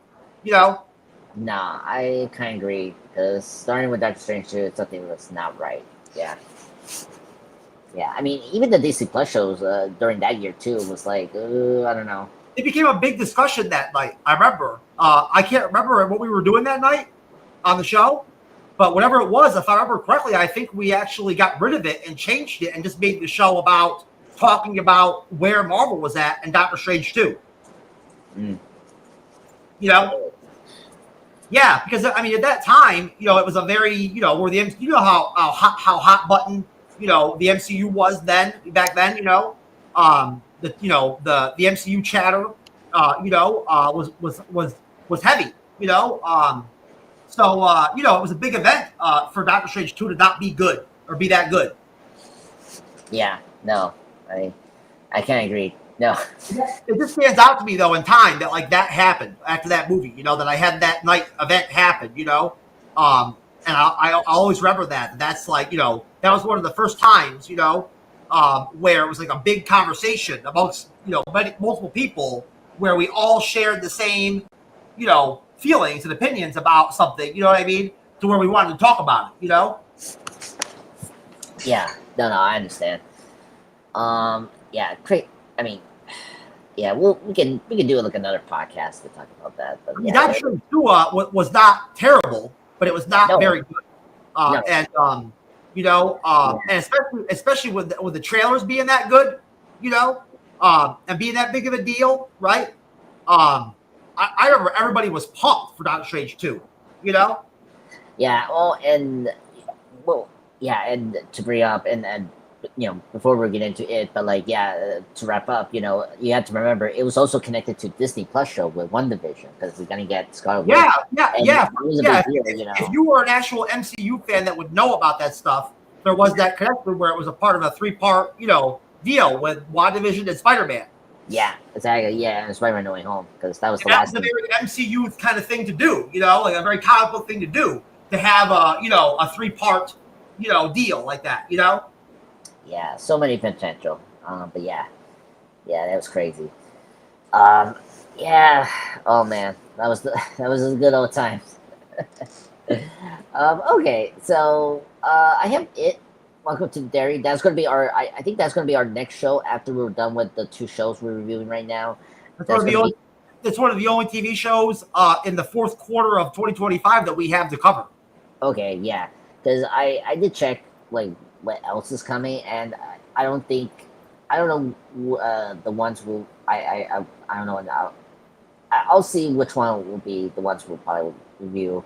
Nah, I kind of agree, because starting with Doctor Strange 2 is something that's not right. Yeah. Yeah, I mean, even the Disney Plus shows during that year too was I don't know. It became a big discussion that night. I remember. I can't remember what we were doing that night on the show, but whatever it was, if I remember correctly, I think we actually got rid of it and changed it and just made the show about talking about where Marvel was at and Doctor Strange 2. Yeah, because I mean, at that time, it was a very, where the how hot button, the MCU was back then, the MCU chatter, was heavy, so it was a big event for Doctor Strange 2 to not be good or be that good. Yeah, no, I can't agree. No, it just stands out to me though in time that that happened after that movie. That I had that night event happen. And I always remember that. That's that was one of the first times where it was a big conversation amongst multiple people where we all shared the same feelings and opinions about something. You know what I mean? To where we wanted to talk about it. Yeah. No, I understand. Yeah, great. I mean, yeah, we can do another podcast to talk about that. But yeah, Doctor Strange 2 was not terrible, but it was not very good. And and especially with the trailers being that good, and being that big of a deal, right? I remember everybody was pumped for Doctor Strange 2, Yeah, and to bring up and before we get into it, but to wrap up, you have to remember it was also connected to Disney Plus show with WandaVision, because we're gonna get Scarlet Witch. Yeah. If you were an actual MCU fan that would know about that stuff, there was that connection where it was a part of a 3-part, deal with WandaVision and Spider-Man. Yeah, exactly. Yeah, and Spider-Man No Way Home, because that was the last. last. That was a very MCU kind of thing to do, a very comic book thing to do, to have a 3-part, deal like that, Yeah, so many potential. But yeah, that was crazy. Yeah. Oh man, that was a good old times. Okay, so I have it. Welcome to Derry. That's gonna be our. I think that's gonna be our next show after we're done with the 2 shows we're reviewing right now. It's one of the only TV shows in the fourth quarter of 2025 that we have to cover. Okay, yeah, because I did check what else is coming, and I don't know the ones who I don't know. I'll see which one will be the ones we'll probably review.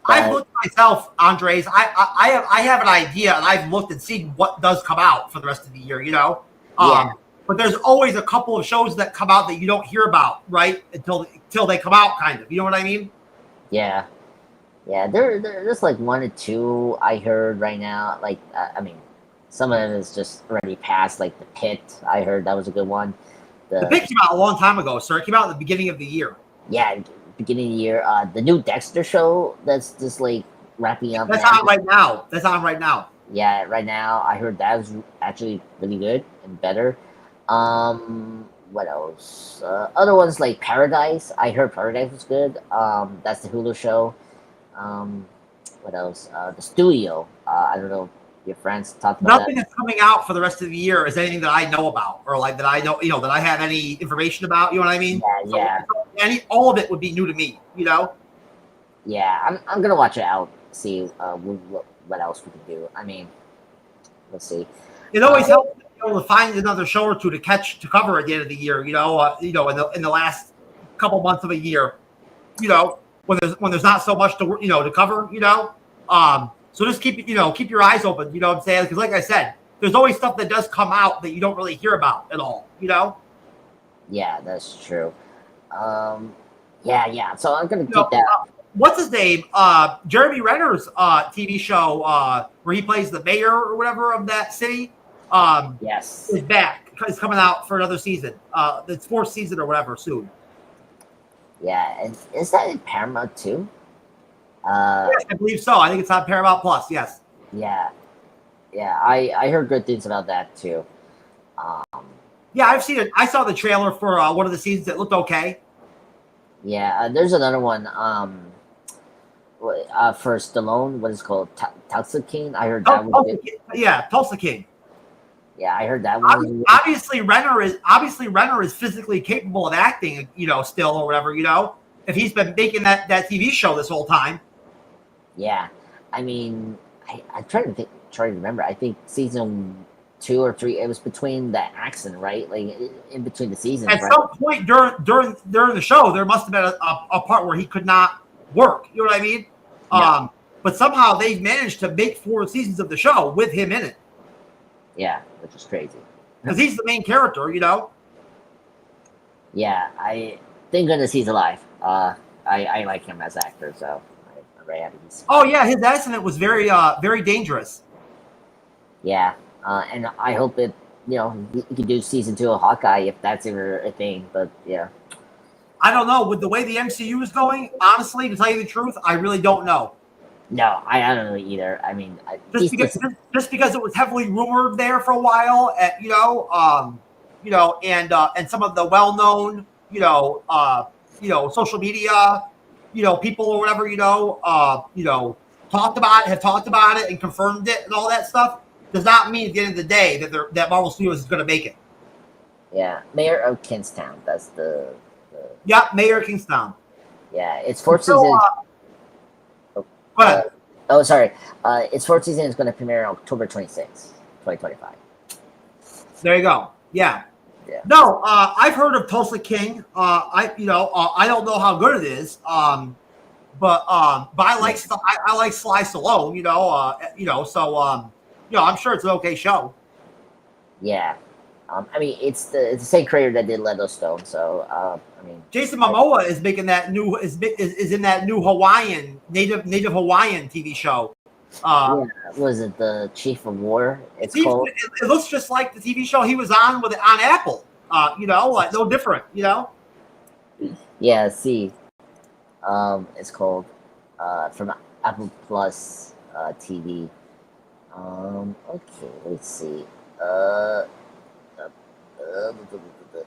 I've looked myself, Andres. I have an idea, and I've looked and seen what does come out for the rest of the year. Yeah. But there's always a couple of shows that come out that you don't hear about, right? Until they come out, kind of. You know what I mean? Yeah. Yeah, there's like 1 or 2 I heard right now. Like, I mean, some of them is just already passed. Like The Pit, I heard that was a good one. The Pit came out a long time ago, sir. It came out at the beginning of the year. Yeah, beginning of the year. The new Dexter show that's just like wrapping up. That's on right now. That's on right now. Yeah, right now I heard that was actually really good and better. What else? Other ones like Paradise. I heard Paradise was good. That's the Hulu show. What else? The Studio. I don't know if your friends talked about Nothing that. that's coming out for the rest of the year is anything that I know about, or like that I know, that I have any information about. You know what I mean? Yeah. All of it would be new to me. Yeah, I'm gonna watch it out. See what else we can do. I mean, let's see. It always helps to find another show or two to cover at the end of the year. In the last couple months of a year, when there's not so much to cover. So just keep your eyes open. You know what I'm saying? Because like I said, there's always stuff that does come out that you don't really hear about at all. Yeah, that's true. Yeah. So I'm gonna keep that. What's his name? Jeremy Renner's TV show where he plays the mayor or whatever of that city. Yes, is back. It's coming out for another season. It's 4th season or whatever soon. Yeah, and is that in Paramount too? Yes, I believe so. I think it's on Paramount Plus. Yes. Yeah. I heard good things about that too. Yeah, I've seen it. I saw the trailer for one of the seasons. It looked okay. Yeah, there's another one. For Stallone, what is it called? Tulsa King. I heard that was good. Yeah, Tulsa King. Yeah, I heard that one. Obviously, Renner is physically capable of acting. Still or whatever. If he's been making that TV show this whole time. Yeah, I mean, I try to remember. I think season 2 or 3. It was between the accent, right? Like in between the seasons. At right? some point during the show, there must have been a part where he could not work. You know what I mean? Yeah. But somehow they've managed to make 4 seasons of the show with him in it. Yeah, which is crazy. Because he's the main character, Yeah, thank goodness he's alive. I like him as actor, so I'm very happy. Oh yeah, his accident was very very dangerous. Yeah, and I hope it. He can do season 2 of Hawkeye if that's ever a thing. But yeah, I don't know. With the way the MCU is going, honestly, to tell you the truth, I really don't know. No, I don't know either. I mean, just because it was heavily rumored there for a while, and some of the well-known, social media, people or whatever, have talked about it and confirmed it and all that stuff, does not mean at the end of the day that Marvel Studios is going to make it. Yeah, Mayor of Kingstown. That's the. Yeah, Mayor of Kingstown. Yeah, it's 4th season. Go ahead. Sorry. Its 4th season is going to premiere on October 26th, 2025. There you go. Yeah. No, I've heard of Tulsa King. I don't know how good it is. But I like Sly Stallone. I'm sure it's an okay show. Yeah. I mean, it's the same creator that did Yellowstone, so I mean, Jason Momoa is making that new is in that new Hawaiian native Hawaiian TV show. Was it the Chief of War? It's called. It looks just like the TV show he was on on Apple. Like no different. Yeah. See, it's called from Apple Plus TV. Okay, let's see.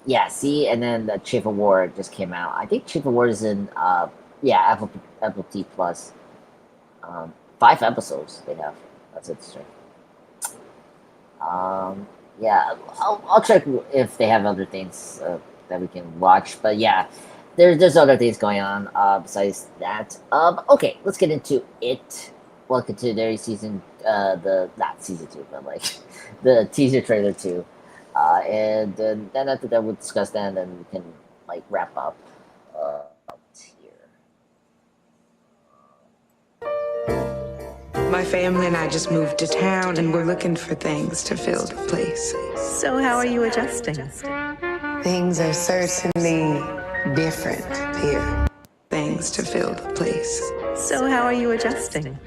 Yeah, see, and then the Chief of War just came out. I think Chief of War is in Apple TV Plus. 5 episodes they have. That's interesting. Yeah, I'll check if they have other things that we can watch. But yeah, there's other things going on besides that. Okay, let's get into it. Welcome to their season. Not season 2, but like the teaser trailer 2. And then after that we'll discuss that, and then we can like wrap up. My family and I just moved to town, and we're looking for things to fill the place. So how are you adjusting? Things are certainly different here. Things to fill the place. So how are you adjusting?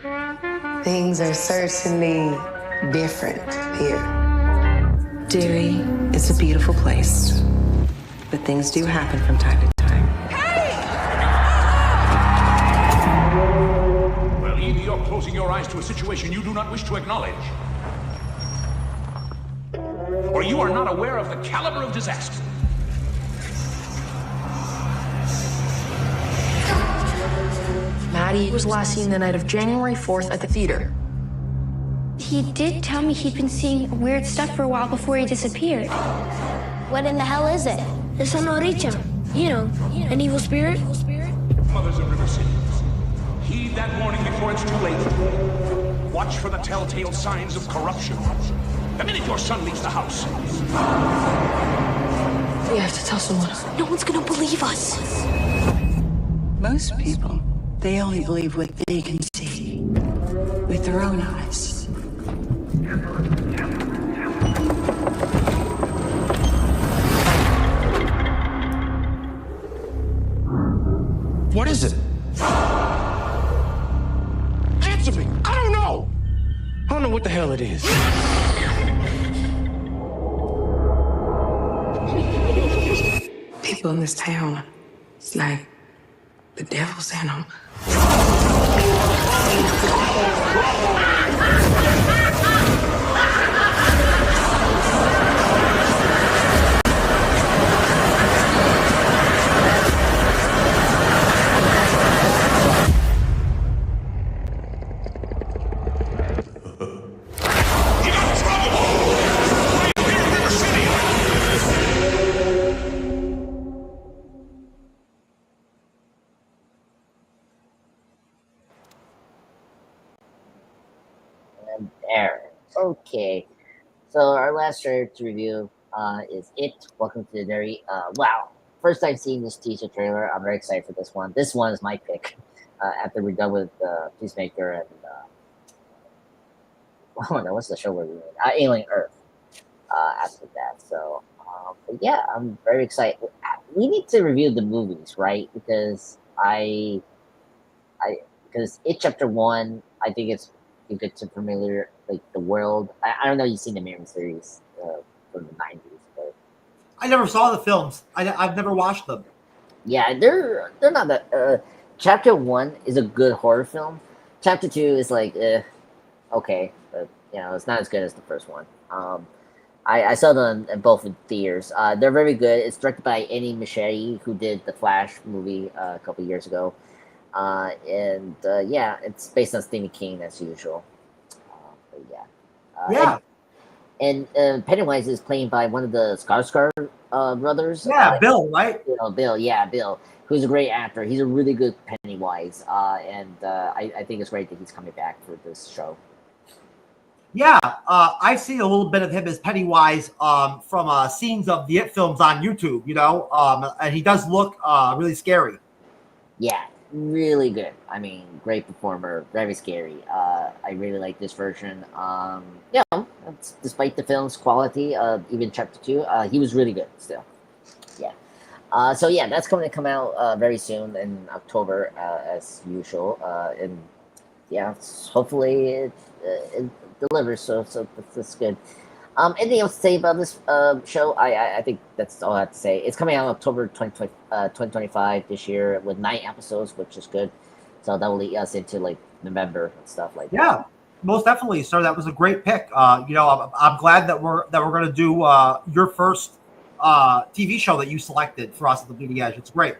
Things are certainly different here. Derry is a beautiful place, but things do happen from time to time. Well, either you're closing your eyes to a situation you do not wish to acknowledge, or you are not aware of the caliber of disaster. Maddie was last seen the night of January 4th at the theater. He did tell me he'd been seeing weird stuff for a while before he disappeared. What in the hell is it? The Sonoricha. You know, an evil spirit. Mothers of River City, heed that warning before it's too late. Watch for the telltale signs of corruption. The minute your son leaves the house. We have to tell someone. No one's gonna believe us. Most people, they only believe what they can see with their own eyes. What is it? Answer me! I don't know! I don't know what the hell it is. People in this town, it's like the devil sent them. There. Okay. So our last trailer to review is It. Welcome to the Derry. Wow. First time seeing this teaser trailer. I'm very excited for this one. This one is my pick. After we're done with Peacemaker and oh no, what's the show we're doing? Alien Earth. After that. So but yeah, I'm very excited. We need to review the movies, right? Because because It Chapter 1, I think it's good to familiar like the world. I don't know if you've seen the Mirror series from the 90s, but I never saw the films. I've never watched them. yeah, they're not that. Chapter 1 is a good horror film. Chapter 2 is like okay, but you know it's not as good as the first one. I saw them in both in theaters. They're very good. It's directed by Annie Machete, who did the Flash movie a couple years ago. And yeah, it's based on Stephen King as usual. But yeah. And Pennywise is played by one of the Skarsgård brothers. Yeah, Bill, right? Bill, who's a great actor. He's a really good Pennywise. And I think it's great that he's coming back for this show. Yeah, I've seen a little bit of him as Pennywise from scenes of the It films on YouTube, you know, and he does look really scary. Yeah, really good. I mean, great performer, very scary. I really like this version. Yeah, despite the film's quality, even Chapter 2, he was really good still. Yeah. So yeah, that's going to come out very soon in October, as usual. And yeah, hopefully it delivers. So that's good. Anything else to say about this show? I think that's all I have to say. It's coming out October 2025 this year with 9 episodes, which is good. So that will lead us into like November and stuff like that. Yeah, most definitely, sir. That was a great pick. You know, I'm glad that we're going to do your first TV show that you selected for us at the Bleeding Edge. It's great.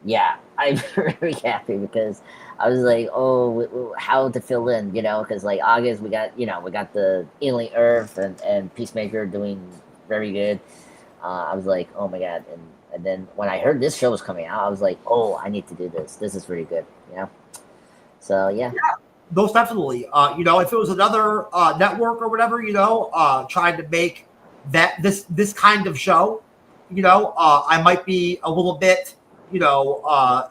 Yeah, I'm very happy because I was like, oh, how to fill in, you know, because like August we got the Alien Earth and Peacemaker doing very good. I was like, oh my god, and then when I heard this show was coming out, I was like, oh, I need to do this. This is really good, you know. So yeah, most definitely. You know, if it was another network or whatever, you know, trying to make this kind of show, you know, I might be a little bit, you know,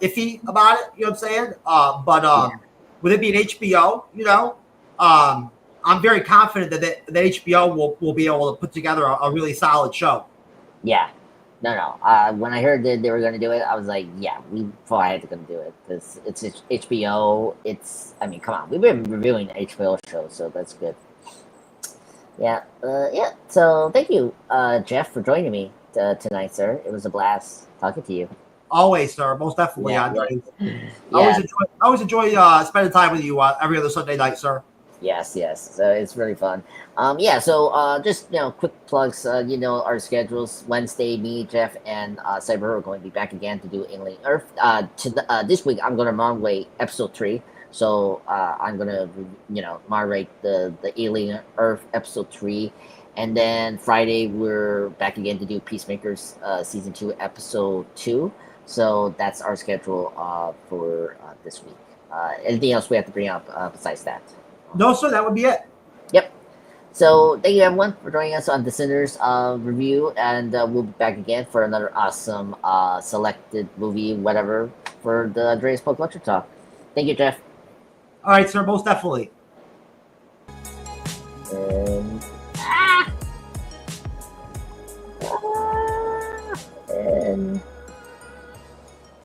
iffy about it, you know what I'm saying? But with it being HBO, you know, I'm very confident that HBO will be able to put together a really solid show. Yeah. No. When I heard that they were going to do it, I was like, yeah, we probably had to go do it because it's HBO. I mean, come on, we've been reviewing HBO shows, so that's good. Yeah. So thank you, Jeff, for joining me tonight, sir. It was a blast talking to you. Always, sir. Most definitely, Yeah, Andre. yeah. I always enjoy spending time with you every other Sunday night, sir. Yes. So it's really fun. So just quick plugs. Our schedules. Wednesday, me, Jeff, and Cyber are going to be back again to do Alien Earth. This week I'm going to moderate episode 3. So I'm going to moderate the Alien Earth episode 3, and then Friday we're back again to do Peacemakers season 2 episode 2. So that's our schedule for this week. Anything else we have to bring up besides that? No, sir. That would be it. Yep. So thank you everyone for joining us on the Sinners review, and we'll be back again for another awesome selected movie, whatever, for the Andreas Pop Lecture Talk. Thank you, Jeff. All right, sir. Most definitely. And